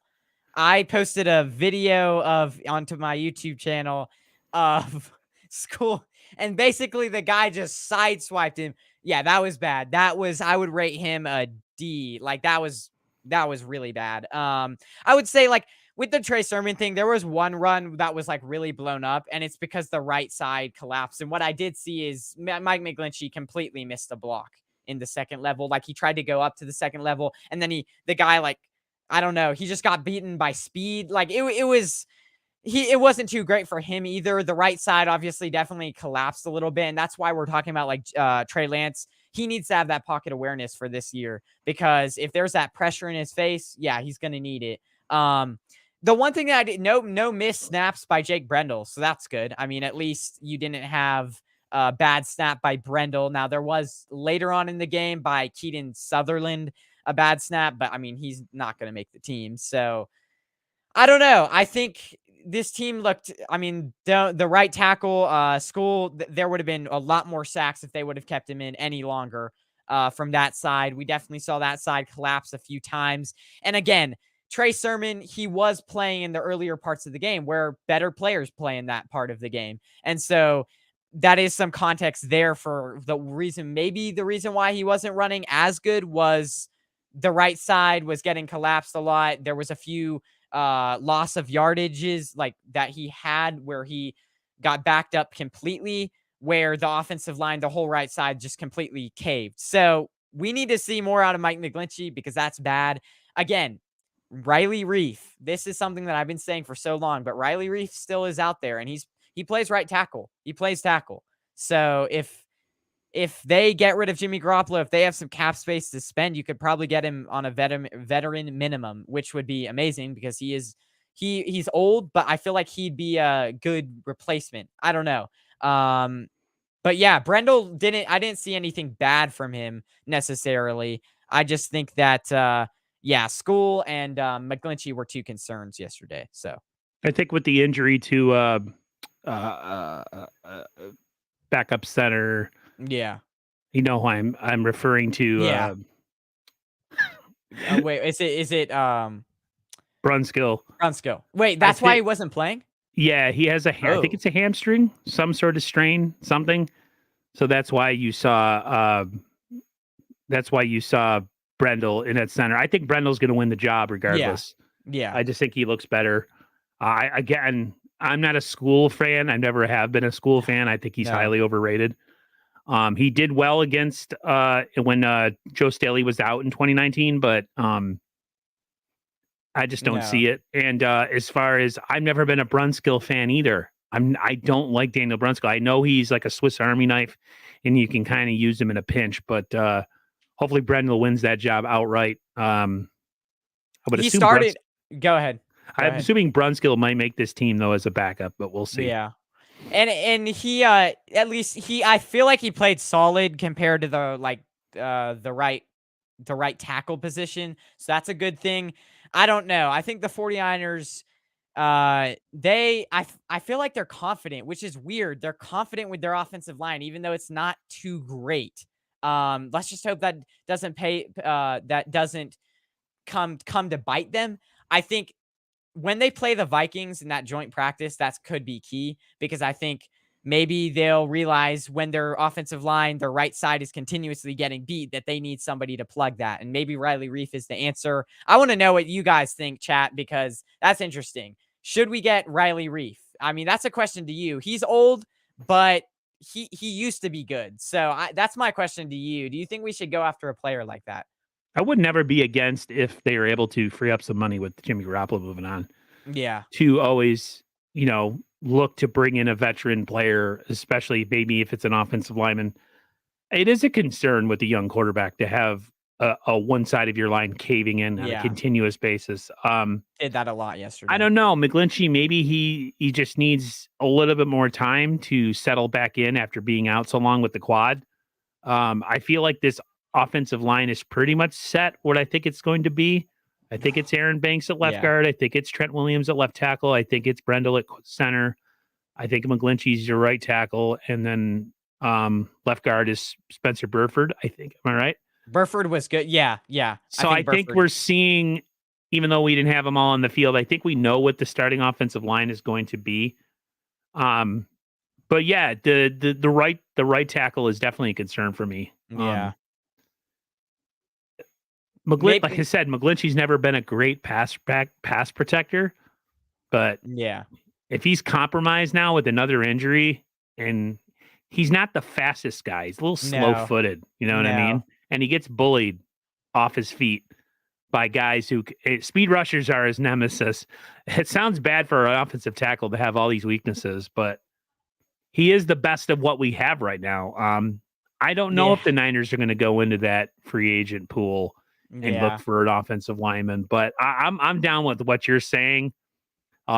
I posted a video of onto my YouTube channel of School, and basically the guy just sideswiped him. Yeah, that was bad. That was I would rate him a D. Like that was really bad. I would say like with the Trey Sermon thing, there was one run that was like really blown up, and it's because the right side collapsed. And what I did see is Mike McGlinchey completely missed a block in the second level. Like he tried to go up to the second level, and then the guy like I don't know, he just got beaten by speed. Like it wasn't too great for him either. The right side obviously definitely collapsed a little bit, and that's why we're talking about like Trey Lance. He needs to have that pocket awareness for this year because if there's that pressure in his face, yeah, he's gonna need it. The one thing that I did no missed snaps by Jake Brendel, so that's good. I mean, at least you didn't have a bad snap by Brendel. Now there was later on in the game by Keaton Sutherland a bad snap, but I mean he's not going to make the team. So I don't know. I think this team looked. I mean the right tackle, School. There would have been a lot more sacks if they would have kept him in any longer. From that side, we definitely saw that side collapse a few times. And again, Trey Sermon, he was playing in the earlier parts of the game where better players play in that part of the game. And so that is some context there for the reason, maybe the reason why he wasn't running as good was the right side was getting collapsed a lot. There was a few loss of yardages like that he had where he got backed up completely, where the offensive line, the whole right side just completely caved. So we need to see more out of Mike McGlinchey because that's bad. Again, Riley Reef. This is something that I've been saying for so long, but Riley Reef still is out there and he plays right tackle. He plays tackle. So if they get rid of Jimmy Garoppolo, if they have some cap space to spend, you could probably get him on a veteran minimum, which would be amazing because he's old, but I feel like he'd be a good replacement. I don't know. But yeah, Brendel I didn't see anything bad from him necessarily. I just think that yeah, School and McGlinchey were two concerns yesterday. So I think with the injury to uh, uh, backup center, yeah, you know who I'm referring to. yeah. Wait, is it Brunskill. Brunskill? Wait, that's why he wasn't playing. Yeah, he has I think it's a hamstring, some sort of strain, something. So that's why you saw Brendel in at center. I think Brendel's going to win the job regardless. Yeah. I just think he looks better. I'm not a School fan. I never have been a School fan. I think he's highly overrated. He did well against when Joe Staley was out in 2019, but I just don't see it. And as far as I've never been a Brunskill fan either. I don't like Daniel Brunskill. I know he's like a Swiss Army knife, and you can kind of use him in a pinch. But hopefully, Brendel wins that job outright. I would he assume started. Go ahead. I'm assuming Brunskill might make this team though as a backup, but we'll see. Yeah. And he at least I feel like he played solid compared to the right tackle position. So that's a good thing. I don't know. I think the 49ers I feel like they're confident, which is weird. They're confident with their offensive line even though it's not too great. Let's just hope that doesn't come to bite them. I think when they play the Vikings in that joint practice, that could be key because I think maybe they'll realize when their offensive line, their right side is continuously getting beat, that they need somebody to plug that. And maybe Riley Reef is the answer. I want to know what you guys think, chat, because that's interesting. Should we get Riley Reef? I mean, that's a question to you. He's old, but he used to be good. So that's my question to you. Do you think we should go after a player like that? I would never be against if they are able to free up some money with Jimmy Garoppolo moving on. Yeah. To always, look to bring in a veteran player, especially maybe if it's an offensive lineman. It is a concern with the young quarterback to have a one side of your line caving in on a continuous basis. Did that a lot yesterday. I don't know. McGlinchey, maybe he just needs a little bit more time to settle back in after being out so long with the quad. I feel like this offensive line is pretty much set what I think it's going to be. I think it's Aaron Banks at left guard. I think it's Trent Williams at left tackle. I think it's Brendel at center. I think McGlinchey's your right tackle. And then left guard is Spencer Burford, I think. Am I right? Burford was good. Yeah. So I think we're seeing, even though we didn't have them all on the field, I think we know what the starting offensive line is going to be. But yeah, the right tackle is definitely a concern for me. Yeah. Like I said, McGlinchey's never been a great pass protector, but if he's compromised now with another injury, and he's not the fastest guy, he's a little slow-footed, you know what I mean? And he gets bullied off his feet by guys who speed rushers are his nemesis. It sounds bad for an offensive tackle to have all these weaknesses, but he is the best of what we have right now. I don't know if the Niners are going to go into that free agent pool and look for an offensive lineman, but I'm down with what you're saying.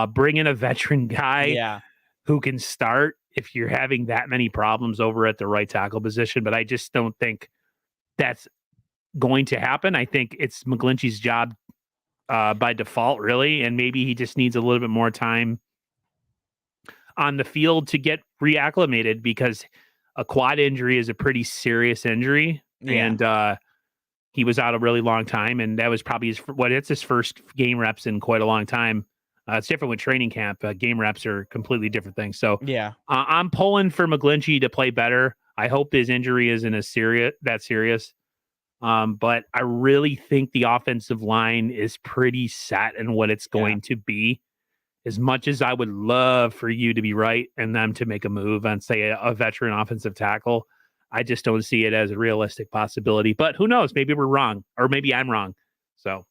Bring in a veteran guy who can start if you're having that many problems over at the right tackle position. But I just don't think that's going to happen. I think it's McGlinchey's job by default, really, and maybe he just needs a little bit more time on the field to get reacclimated, because a quad injury is a pretty serious injury, and he was out a really long time, and that was probably his first game reps in quite a long time. It's different with training camp. Game reps are completely different things. So I'm pulling for McGlinchey to play better. I hope his injury isn't that serious. But I really think the offensive line is pretty set in what it's going to be. As much as I would love for you to be right and them to make a move on, say, a veteran offensive tackle, I just don't see it as a realistic possibility. But who knows? Maybe we're wrong, or maybe I'm wrong. So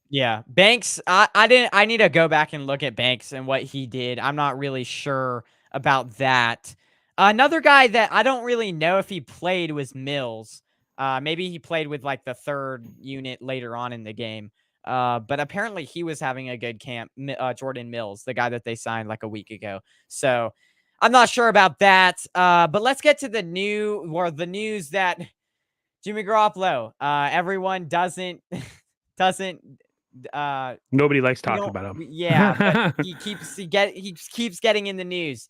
Banks. I need to go back and look at Banks and what he did. I'm not really sure about that. Another guy that I don't really know if he played was Mills. Maybe he played with like the third unit later on in the game. But apparently he was having a good camp. Jordan Mills, the guy that they signed like a week ago. So I'm not sure about that. But let's get to the news that Jimmy Garoppolo, everyone doesn't nobody likes talking about him. But he keeps getting in the news.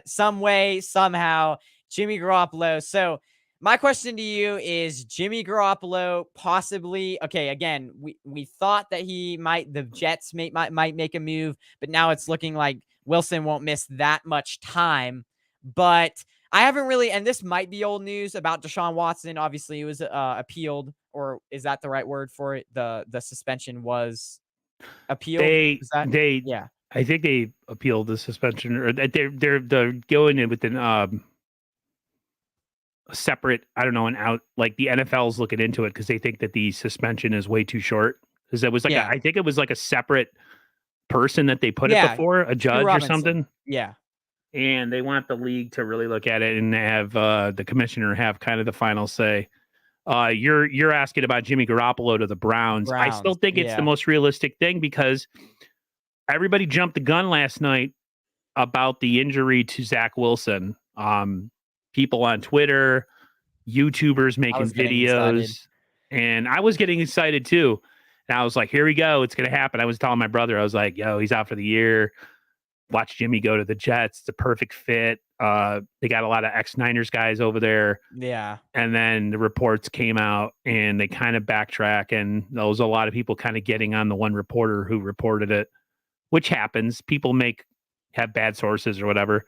Some way, somehow, Jimmy Garoppolo. So my question to you is, Jimmy Garoppolo possibly, okay, again, we thought that the Jets might make a move, but now it's looking like Wilson won't miss that much time. But I haven't really, and this might be old news about Deshaun Watson. Obviously, it was appealed, or is that the right word for it? The suspension was appealed. I think they appealed the suspension, or they're going in with an separate, I don't know, an out, like the NFL's looking into it because they think that the suspension is way too short. Because it was like I think it was like a separate person that they put it before, a judge or something. And they want the league to really look at it and have the commissioner have kind of the final say. You're asking about Jimmy Garoppolo to the Browns. I still think it's the most realistic thing, because everybody jumped the gun last night about the injury to Zach Wilson. People on Twitter, YouTubers making videos, and I was getting excited too. And I was like, here we go. It's going to happen. I was telling my brother, I was like, yo, he's out for the year. Watch Jimmy go to the Jets. It's a perfect fit. They got a lot of ex-Niners guys over there. And then the reports came out and they kind of backtrack. And there was a lot of people kind of getting on the one reporter who reported it, which happens. People have bad sources or whatever.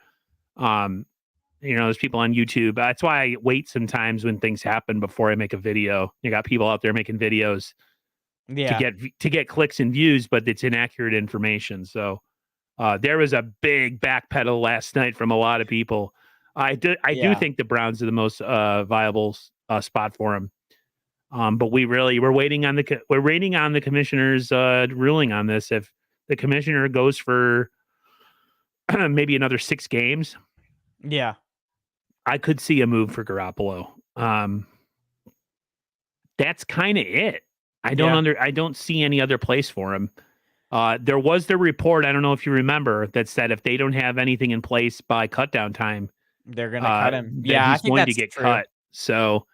There's people on YouTube. That's why I wait sometimes when things happen before I make a video. You got people out there making videos to get clicks and views, but it's inaccurate information. So there was a big backpedal last night from a lot of people. I do think the Browns are the most viable spot for him. But we're waiting on the commissioner's ruling on this. If the commissioner goes for maybe another 6 games, I could see a move for Garoppolo. that's kind of it. I Yeah, don't see any other place for him. There was the report, I don't know if you remember, that said if they don't have anything in place by cutdown time, they're gonna cut him. that Yeah, I he's think going to that's get true. cut. So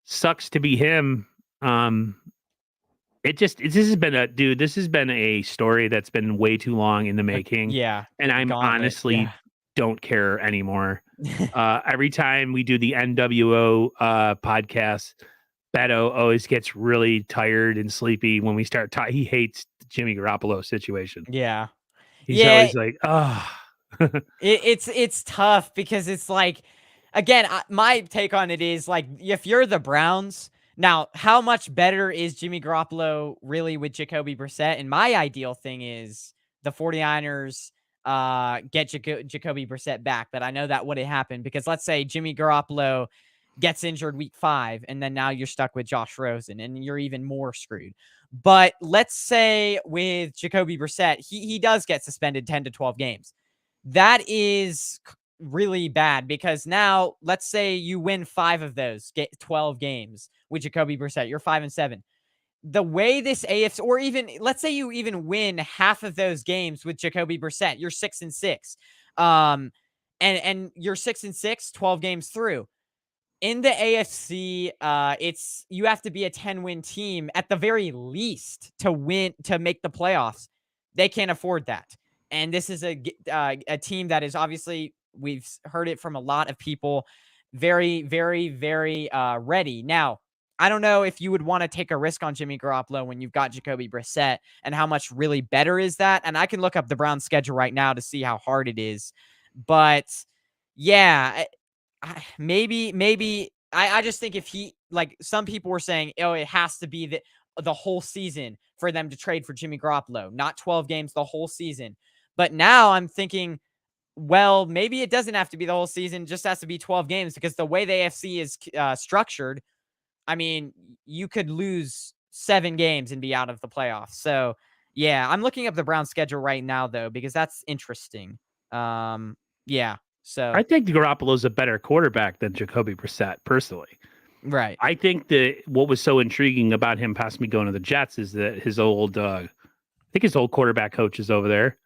sucks to be him. This has been a story that's been way too long in the making, Yeah, and I'm gauntlet. honestly Yeah, don't care anymore. Every time we do the NWO podcast, Beto always gets really tired and sleepy when we start talking. He hates the Jimmy Garoppolo situation. yeah, He's yeah. always like, oh, It's tough because it's like, again, my take on it is like, if you're the Browns now, how much better is Jimmy Garoppolo really with Jacoby Brissett? And my ideal thing is the 49ers get Jacoby Brissett back, but I know that wouldn't happen because let's say Jimmy Garoppolo gets injured week 5, and then now you're stuck with Josh Rosen, and you're even more screwed. But let's say with Jacoby Brissett, he does get suspended 10 to 12 games. That is really bad because now let's say you win 5 of those 12 games with Jacoby Brissett, you're 5-7. The way this AFC, or even let's say you even win half of those games with Jacoby Brissett, you're 6-6. And you're 6-6, 12 games through. In the AFC, it's you have to be a 10-win team at the very least to win to make the playoffs. They can't afford that. And this is a team that is obviously, we've heard it from a lot of people, very, very, very ready. Now, I don't know if you would want to take a risk on Jimmy Garoppolo when you've got Jacoby Brissett, and how much really better is that? And I can look up the Browns schedule right now to see how hard it is. But yeah, maybe I just think if he, like some people were saying, oh, it has to be the whole season for them to trade for Jimmy Garoppolo, not 12 games, the whole season. But now I'm thinking, well, maybe it doesn't have to be the whole season, just has to be 12 games because the way the AFC is structured, I mean, you could lose 7 games and be out of the playoffs. So, yeah, I'm looking up the Browns schedule right now though because that's interesting. Yeah. I So, think Garoppolo's a better quarterback than Jacoby Brissett, personally. right. I think that what was so intriguing about him possibly going to the Jets is that I think his old quarterback coach is over there.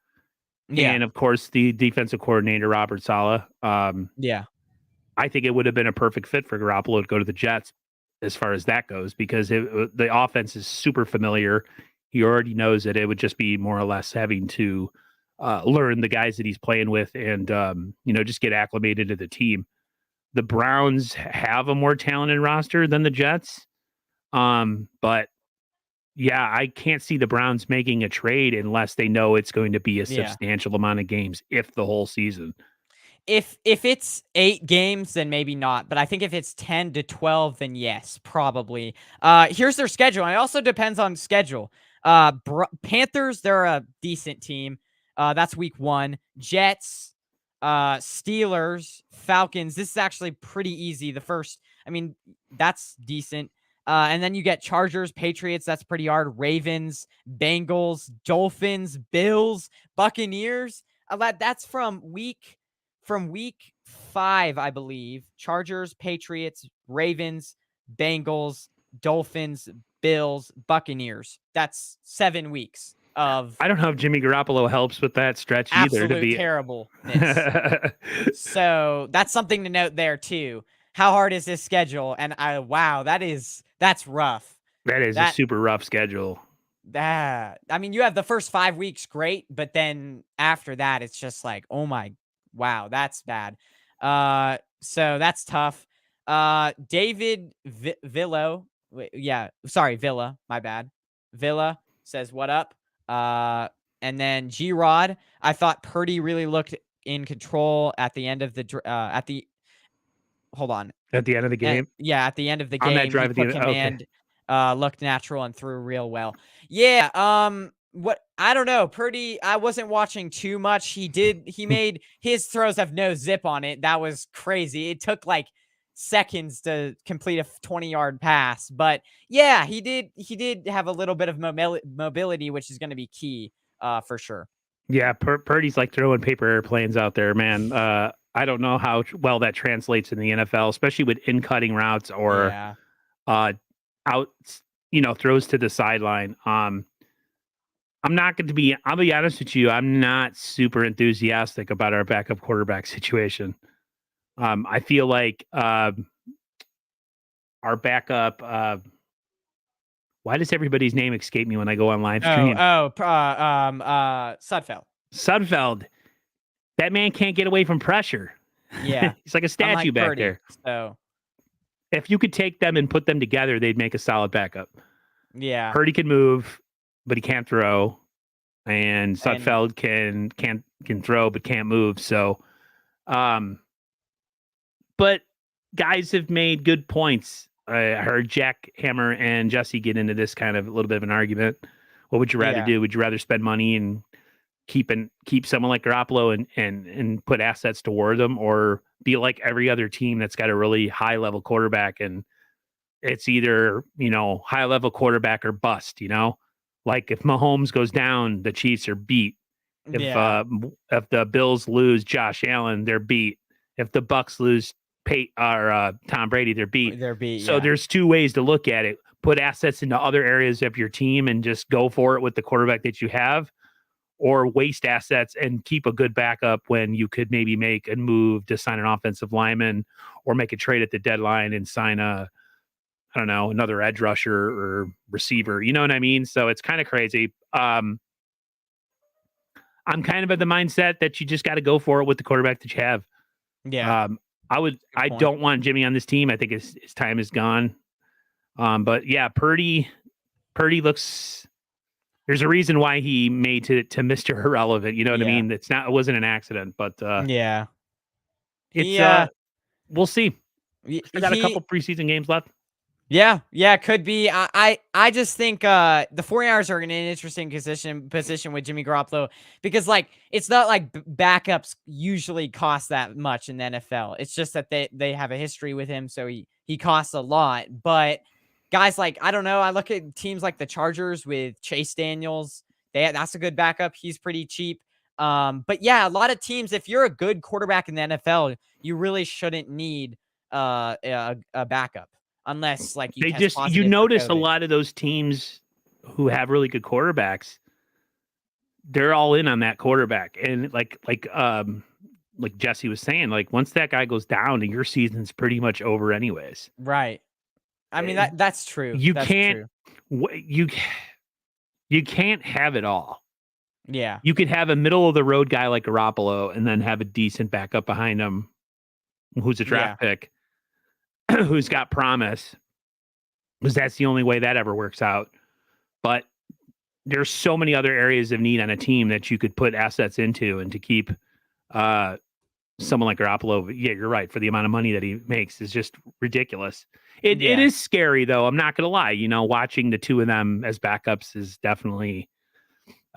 Yeah. And of course, the defensive coordinator, Robert Saleh. Yeah. I think it would have been a perfect fit for Garoppolo to go to the Jets as far as that goes, because the offense is super familiar. He already knows it. It would just be more or less having to learn the guys that he's playing with and, just get acclimated to the team. The Browns have a more talented roster than the Jets. But yeah, I can't see the Browns making a trade unless they know it's going to be a Yeah. substantial amount of games, if the whole season. If it's 8 games, then maybe not, but I think if it's 10 to 12, then yes, probably. Here's their schedule, and it also depends on schedule. Panthers, they're a decent team. That's week 1. Jets, Steelers, Falcons. This is actually pretty easy. That's decent. And then you get Chargers, Patriots, that's pretty hard. Ravens, Bengals, Dolphins, Bills, Buccaneers. That's from week 5, I believe. Chargers, Patriots, Ravens, Bengals, Dolphins, Bills, Buccaneers. That's 7 weeks of I don't know if Jimmy Garoppolo helps with that stretch either. To absolute be terribleness. So that's something to note there too. How hard is this schedule? And wow, that's rough. that is a That super rough schedule. you have the first 5 weeks great, but then after that, it's just like, oh my, wow, that's bad. So that's tough. David Villo, yeah, sorry, Villa, my bad. Villa says, what up? And then G Rod, I thought Purdy really looked in control at the end of hold on. At the end of the game, At the end of the on that game, he drive at the took end. Okay. command, looked natural and threw real well. Yeah, what I don't know, Purdy, I wasn't watching too much. He made his throws have no zip on it. That was crazy. It took like seconds to complete a 20-yard pass, but yeah, he did have a little bit of mobility, which is going to be key for sure. Yeah, Purdy's like throwing paper airplanes out there, man. I don't know how well that translates in the NFL, especially with in cutting routes or Yeah. uh, out, throws to the sideline. I'll be honest with you, I'm not super enthusiastic about our backup quarterback situation. I feel like our backup, why does everybody's name escape me when I go on live stream? Sudfeld. Sudfeld. That man can't get away from pressure. Yeah. He's like a statue back Purdy, there. So if you could take them and put them together, they'd make a solid backup. Yeah. Purdy can move, but he can't throw. And Sudfeld can throw but can't move. So but guys have made good points. I heard Jack Hammer and Jesse get into this kind of a little bit of an argument. What would you rather do? Would you rather spend money and keep someone like Garoppolo and put assets toward them, or be like every other team that's got a really high level quarterback and it's either, high level quarterback or bust, Like if Mahomes goes down, the Chiefs are beat. If the Bills lose Josh Allen, they're beat. If the Bucks lose Tom Brady, they're beat. So there's two ways to look at it. Put assets into other areas of your team and just go for it with the quarterback that you have, or waste assets and keep a good backup when you could maybe make a move to sign an offensive lineman or make a trade at the deadline and sign another edge rusher or receiver. You know what I mean? So it's kind of crazy. I'm kind of at the mindset that you just got to go for it with the quarterback that you have. Yeah. I don't want Jimmy on this team. I think his time is gone. But yeah, Purdy looks, there's a reason why he made to Mr. Irrelevant. You know what I mean? It wasn't an accident, but we'll see. We got a couple preseason games left. Yeah, could be. I just think the 49ers are in an interesting position with Jimmy Garoppolo, because it's not like backups usually cost that much in the NFL. It's just that they have a history with him, so he costs a lot. But guys I don't know, I look at teams like the Chargers with Chase Daniels. That's a good backup. He's pretty cheap. But yeah, a lot of teams, if you're a good quarterback in the NFL, you really shouldn't need a backup. Unless you notice a lot of those teams who have really good quarterbacks, they're all in on that quarterback. And like Jesse was saying, once that guy goes down, your season's pretty much over anyways. Right. I mean, that's true. You can't have it all. Yeah. You could have a middle of the road guy like Garoppolo and then have a decent backup behind him who's a draft pick, who's got promise, because that's the only way that ever works out. But there's so many other areas of need on a team that you could put assets into, and to keep someone like Garoppolo, you're right, for the amount of money that he makes is just ridiculous. It is scary, though. I'm not going to lie. Watching the two of them as backups is definitely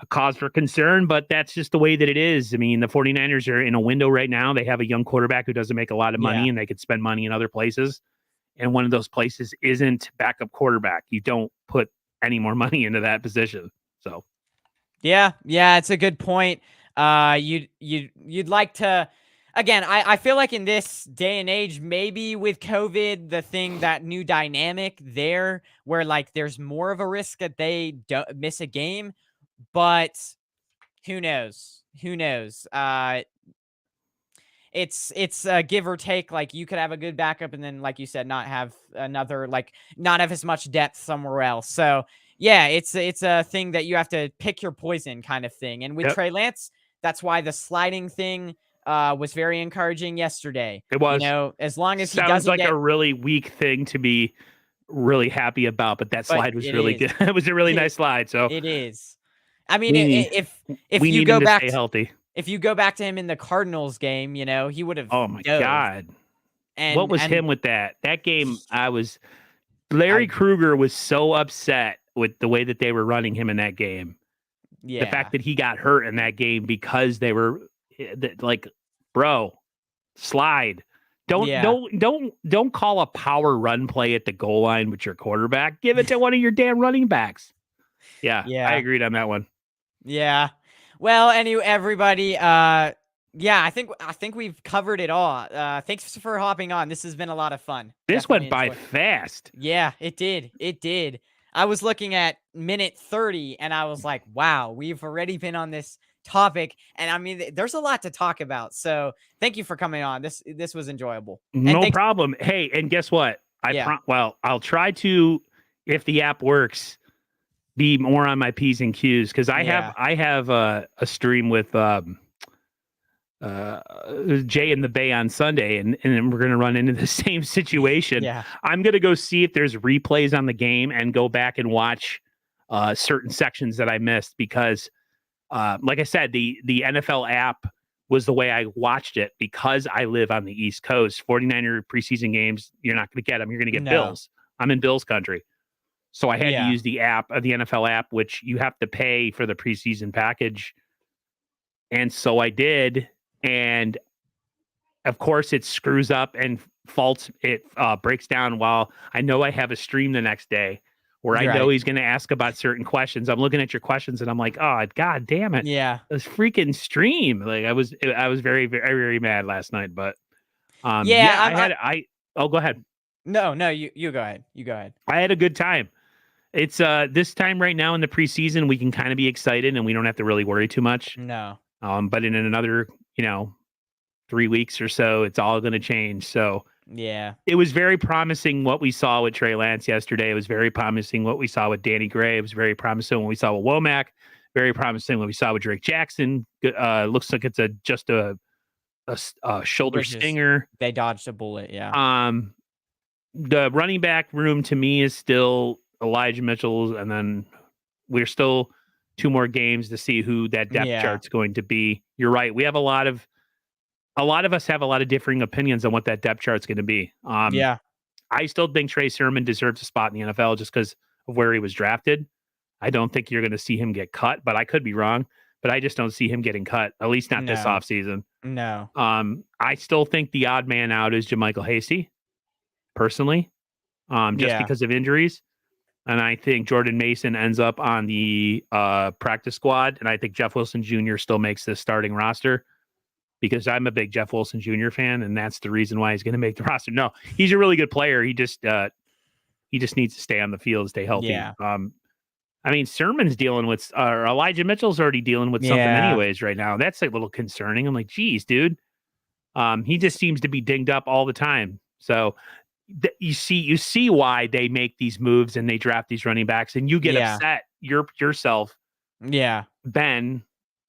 a cause for concern, but that's just the way that it is. I mean, the 49ers are in a window right now. They have a young quarterback who doesn't make a lot of money, and they could spend money in other places. And one of those places isn't backup quarterback. You don't put any more money into that position. So, yeah, it's a good point. You'd like to. Again, I feel like in this day and age, maybe with COVID, that new dynamic there, where there's more of a risk that they don't miss a game. But who knows? It's a give or take. You could have a good backup and then, like you said, not have another, not have as much depth somewhere else. So yeah, it's a thing that you have to pick your poison kind of thing. And with Trey Lance, that's why the sliding thing was very encouraging yesterday. It was, as long as he sounds doesn't like a really weak thing to be really happy about, but that slide was really good. It was a really nice slide. So it is. I mean, if you go back to stay healthy, if you go back to him in the Cardinals game, he would have. Oh my God! And what was him with that game? Larry Krueger was so upset with the way that they were running him in that game. Yeah, the fact that he got hurt in that game because they were bro, slide. Don't call a power run play at the goal line with your quarterback. Give it to one of your damn running backs. Yeah, I agreed on that one. Yeah. Well, anyway, everybody, Yeah, I think we've covered it all. Thanks for hopping on. This has been a lot of fun. This Definitely went by enjoy. fast. Yeah, it did. It did. I was looking at minute 30 and I was like, wow, we've already been on this topic. And I mean, there's a lot to talk about. So thank you for coming on. This was enjoyable. And No thanks. problem. Hey, and guess what? Yeah. I'll try to, if the app works, be more on my P's and Q's because Yeah. I have a stream with uh, Jay and the Bay on Sunday, and then we're going to run into the same situation. Yeah. I'm going to go see if there's replays on the game and go back and watch certain sections that I missed because, like I said, the NFL app was the way I watched it because I live on the East Coast. 49er preseason games, you're not going to get them. You're going to get No. Bills. I'm in Bills country. So I had to Yeah. use the app, the NFL app, which you have to pay for the preseason package. And so I did. And of course, it screws up and faults. It breaks down while I know I have a stream the next day where I know Right. he's going to ask about certain questions. I'm looking at your questions and I'm like, oh, God damn it. Yeah. This freaking stream. Like I was very, very, very mad last night. But Yeah. yeah, oh, go ahead. No, you go ahead. You go ahead. I had a good time. It's this time right now in the preseason, we can kind of be excited and we don't have to really worry too much. No. But in another, 3 weeks or so, it's all going to change. So Yeah. it was very promising what we saw with Trey Lance yesterday. It was very promising what we saw with Danny Gray. It was very promising what we saw with Womack. Very promising what we saw with Drake Jackson. Looks like it's just a shoulder stinger. They dodged a bullet. Yeah. The running back room to me is still Elijah Mitchell's, and then we're still 2 more games to see who that depth chart's going to be. You're right. We have a lot of us have a lot of differing opinions on what that depth chart's going to be. Yeah. I still think Trey Sermon deserves a spot in the NFL just because of where he was drafted. I don't think you're going to see him get cut, but I could be wrong. But I just don't see him getting cut, at least not this offseason. No. I still think the odd man out is Jermichael Hasty, personally, just because of injuries. And I think Jordan Mason ends up on the practice squad. And I think Jeff Wilson Jr. still makes this starting roster because I'm a big Jeff Wilson Jr. fan. And that's the reason why he's going to make the roster. No, he's a really good player. He just needs to stay on the field, stay healthy. Yeah. I mean, Sermon's dealing with, Elijah Mitchell's already dealing with something anyways right now. That's a little concerning. I'm like, geez, dude. He just seems to be dinged up all the time. So you see why they make these moves and they draft these running backs, and you get upset yourself. Yeah. Ben.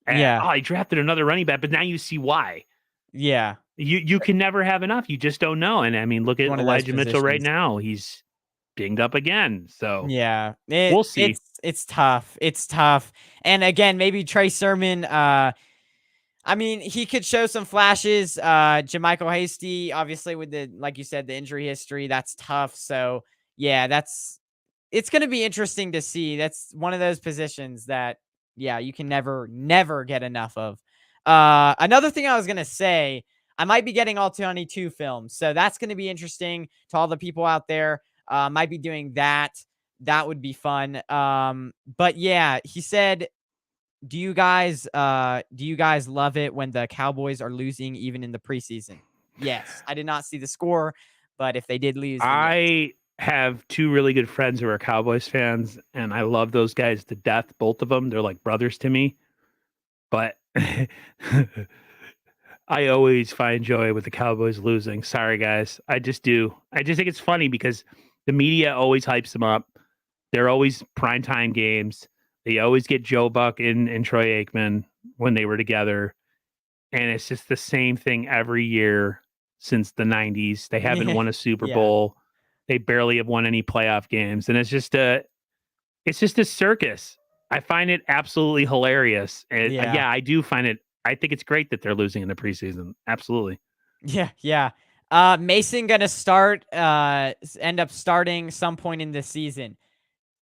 And, I drafted another running back, but now you see why. Yeah. You can never have enough. You just don't know. And I mean, look at Elijah Mitchell right now. He's dinged up again. So yeah, we'll see. It's tough. It's tough. And again, maybe Trey Sermon, I mean, he could show some flashes. Jermichael Hasty, obviously, with like you said, the injury history, that's tough. So yeah, it's going to be interesting to see. That's one of those positions that, you can never get enough of. Another thing I was going to say, I might be getting all 22 films. So that's going to be interesting to all the people out there. Might be doing that. That would be fun. But yeah, he said, do you guys love it when the Cowboys are losing even in the preseason? Yes. I did not see the score, but if they did lose, I have 2 really good friends who are Cowboys fans, and I love those guys to death, both of them. They're like brothers to me. But I always find joy with the Cowboys losing. Sorry, guys. I just do. I just think it's funny because the media always hypes them up. They're always primetime games. They always get Joe Buck and Troy Aikman when they were together. And it's just the same thing every year since the 90s. They haven't won a Super Bowl. They barely have won any playoff games. And it's just a circus. I find it absolutely hilarious. And I do find it. I think it's great that they're losing in the preseason. Absolutely. Yeah. Mason going to end up starting some point in this season.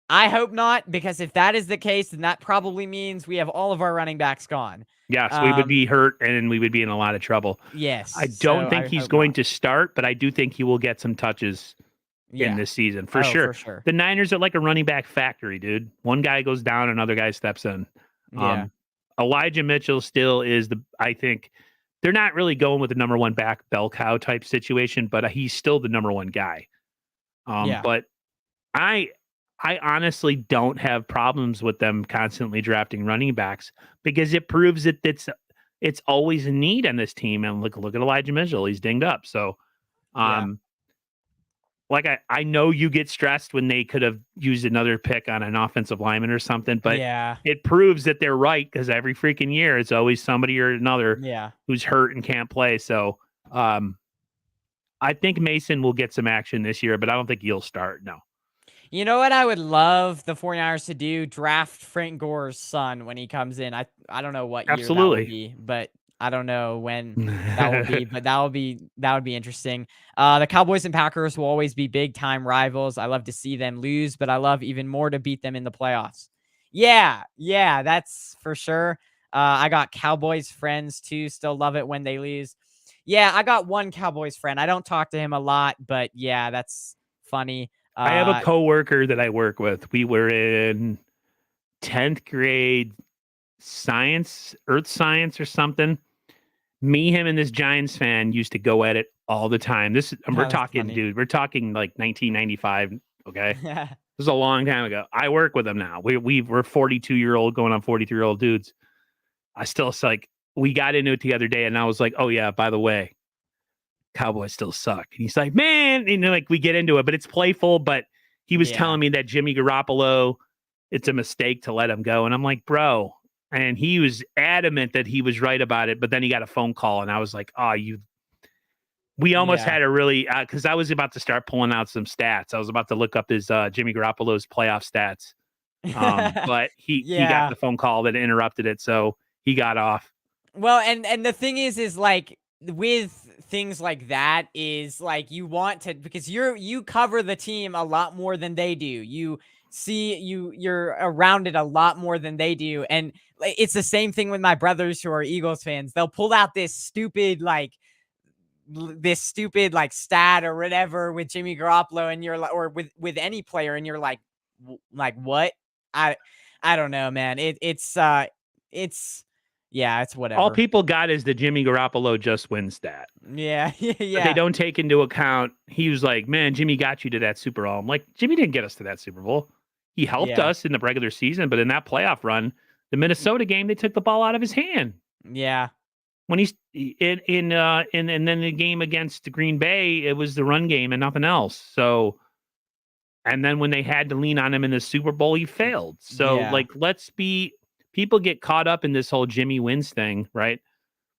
I hope not, because if that is the case, then that probably means we have all of our running backs gone. Yes, we would be hurt and we would be in a lot of trouble. Yes. I don't think he's going to start, but I do think he will get some touches in this season for sure. The Niners are like a running back factory, dude. One guy goes down, another guy steps in. Yeah. Elijah Mitchell still is I think they're not really going with the number one back bell cow type situation, but he's still the number one guy. Yeah. But I honestly don't have problems with them constantly drafting running backs because it proves that it's always a need on this team. And look at Elijah Mitchell, he's dinged up. So like I know you get stressed when they could have used another pick on an offensive lineman or something, but it proves that they're right because every freaking year it's always somebody or another who's hurt and can't play. So I think Mason will get some action this year, but I don't think he'll start. No. You know what I would love the 49ers to do? Draft Frank Gore's son when he comes in. I don't know what year that will be, but I don't know when that will be, but that would be interesting. The Cowboys and Packers will always be big time rivals. I love to see them lose, but I love even more to beat them in the playoffs. Yeah, that's for sure. I got Cowboys friends too. Still love it when they lose. Yeah, I got one Cowboys friend. I don't talk to him a lot, but yeah, that's funny. I have a coworker that I work with. We were in 10th grade earth science or something. Me, him, and this Giants fan used to go at it all the time. We're talking, dude. We're talking like 1995. Okay, this is a long time ago. I work with him now. We're 42-year-old going on 43-year-old dudes. I still like we got into it the other day, and I was like, oh yeah, by the way, Cowboys still suck. And he's like, man, like we get into it, but it's playful. But he was telling me that Jimmy Garoppolo, it's a mistake to let him go. And I'm like, bro. And he was adamant that he was right about it. But then he got a phone call and I was like, we almost had a really, because I was about to start pulling out some stats. I was about to look up his Jimmy Garoppolo's playoff stats. But he got the phone call that interrupted it. So he got off. Well, and the thing is like, with things like that is like you want to, because you cover the team a lot more than they do. You're around it a lot more than they do. And it's the same thing with my brothers who are Eagles fans. They'll pull out this stupid stat or whatever with Jimmy Garoppolo, and you're like, or with any player, and you're like what? I don't know, man. It's whatever. All people got is the Jimmy Garoppolo just win stat. Yeah. But they don't take into account, he was like, man, Jimmy got you to that Super Bowl. I'm like, Jimmy didn't get us to that Super Bowl. He helped us in the regular season, but in that playoff run, the Minnesota game, they took the ball out of his hand. Yeah. When he's and then the game against Green Bay, it was the run game and nothing else. So, and then when they had to lean on him in the Super Bowl, he failed. So, people get caught up in this whole Jimmy wins thing, right?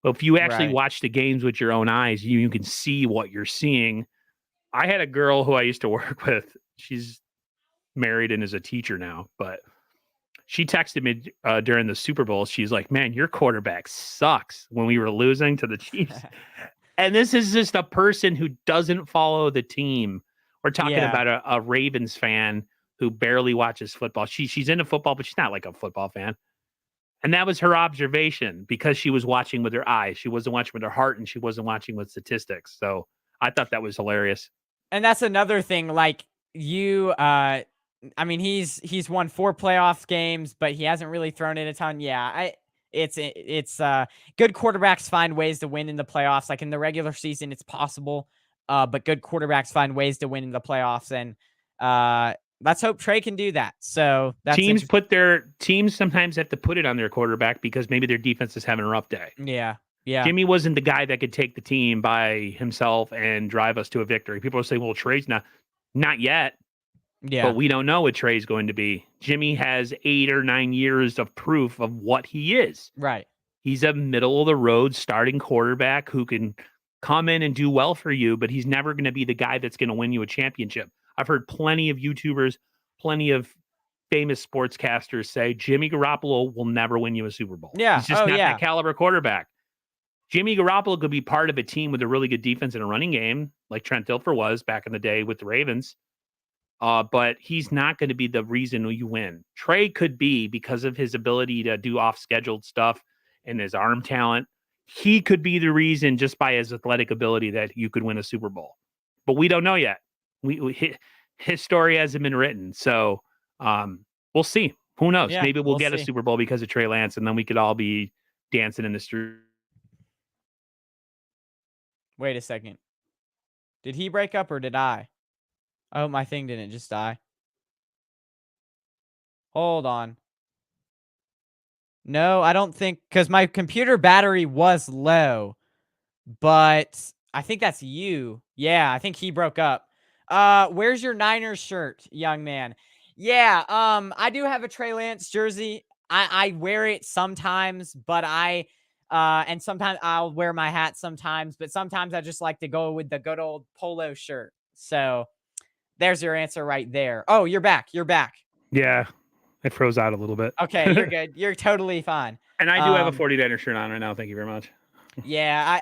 But if you actually watch the games with your own eyes, you can see what you're seeing. I had a girl who I used to work with. She's married and is a teacher now, but she texted me during the Super Bowl. She's like, man, your quarterback sucks when we were losing to the Chiefs. And this is just a person who doesn't follow the team. We're talking about a Ravens fan who barely watches football. She's into football, but she's not like a football fan. And that was her observation because she was watching with her eyes. She wasn't watching with her heart, and she wasn't watching with statistics. So I thought that was hilarious. And that's another thing. Like he's won 4 playoff games, but he hasn't really thrown it a ton. Yeah, it's good quarterbacks find ways to win in the playoffs. Like in the regular season, it's possible, but good quarterbacks find ways to win in the playoffs, and let's hope Trey can do that. So that's teams sometimes have to put it on their quarterback because maybe their defense is having a rough day. Yeah. Jimmy wasn't the guy that could take the team by himself and drive us to a victory. People will say, well, Trey's not yet. Yeah. But we don't know what Trey's going to be. Jimmy has 8 or 9 years of proof of what he is. Right. He's a middle of the road starting quarterback who can come in and do well for you, but he's never going to be the guy that's going to win you a championship. I've heard plenty of YouTubers, plenty of famous sportscasters say Jimmy Garoppolo will never win you a Super Bowl. Yeah. He's just not that caliber quarterback. Jimmy Garoppolo could be part of a team with a really good defense and a running game, like Trent Dilfer was back in the day with the Ravens. But he's not going to be the reason you win. Trey could be, because of his ability to do off-scheduled stuff and his arm talent. He could be the reason, just by his athletic ability, that you could win a Super Bowl. But we don't know yet. His story hasn't been written. So we'll see. Who knows? Yeah, Maybe we'll get a Super Bowl because of Trey Lance, and then we could all be dancing in the street. Wait a second. Did he break up or did I? I hope my thing didn't just die. Hold on. No, I don't think, because my computer battery was low, but I think that's you. Yeah, I think he broke up. Where's your Niners shirt, young man? Yeah, I do have a Trey Lance jersey. I wear it sometimes, but and sometimes I'll wear my hat sometimes, but sometimes I just like to go with the good old polo shirt. So there's your answer right there. Oh, you're back. You're back. Yeah, it froze out a little bit. Okay, you're good. You're totally fine. And I do have a 49er shirt on right now. Thank you very much. Yeah,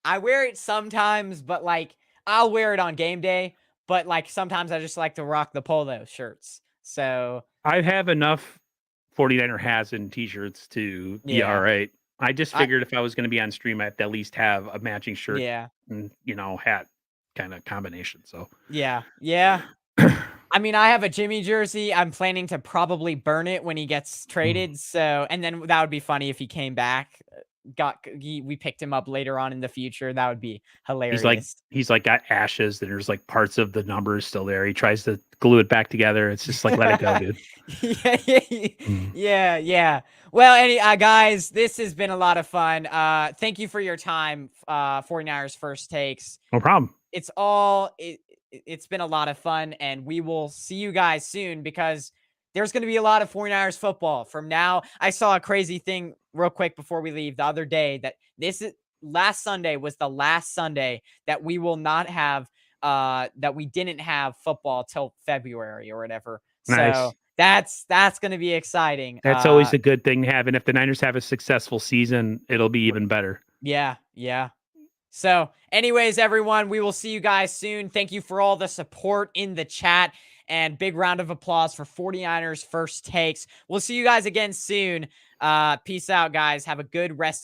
I wear it sometimes, but like I'll wear it on game day. But like sometimes I just like to rock the polo shirts. So I have enough 49er hats and t-shirts to be all yeah, right. I just I figured if I was going to be on stream, I have to at least have a matching shirt yeah, and, hat kind of combination. So, yeah. I mean, I have a Jimmy jersey. I'm planning to probably burn it when he gets traded. So, and then that would be funny if he came back. We picked him up later on in the future. That would be hilarious. he's like got ashes and there's like parts of the numbers still there. He tries to glue it back together. It's just like, let it go, dude. Yeah. Well, guys, this has been a lot of fun. Thank you for your time, 49ers First Takes. No problem. It's been a lot of fun, and we will see you guys soon because there's going to be a lot of 49ers football from now. I saw a crazy thing real quick before we leave the other day that last Sunday was the last Sunday that we will not have that we didn't have football till February or whatever. Nice. So that's going to be exciting. That's always a good thing to have. And if the Niners have a successful season, it'll be even better. Yeah. So anyways, everyone, we will see you guys soon. Thank you for all the support in the chat, and big round of applause for 49ers First Takes. We'll see you guys again soon. Peace out, guys. Have a good rest of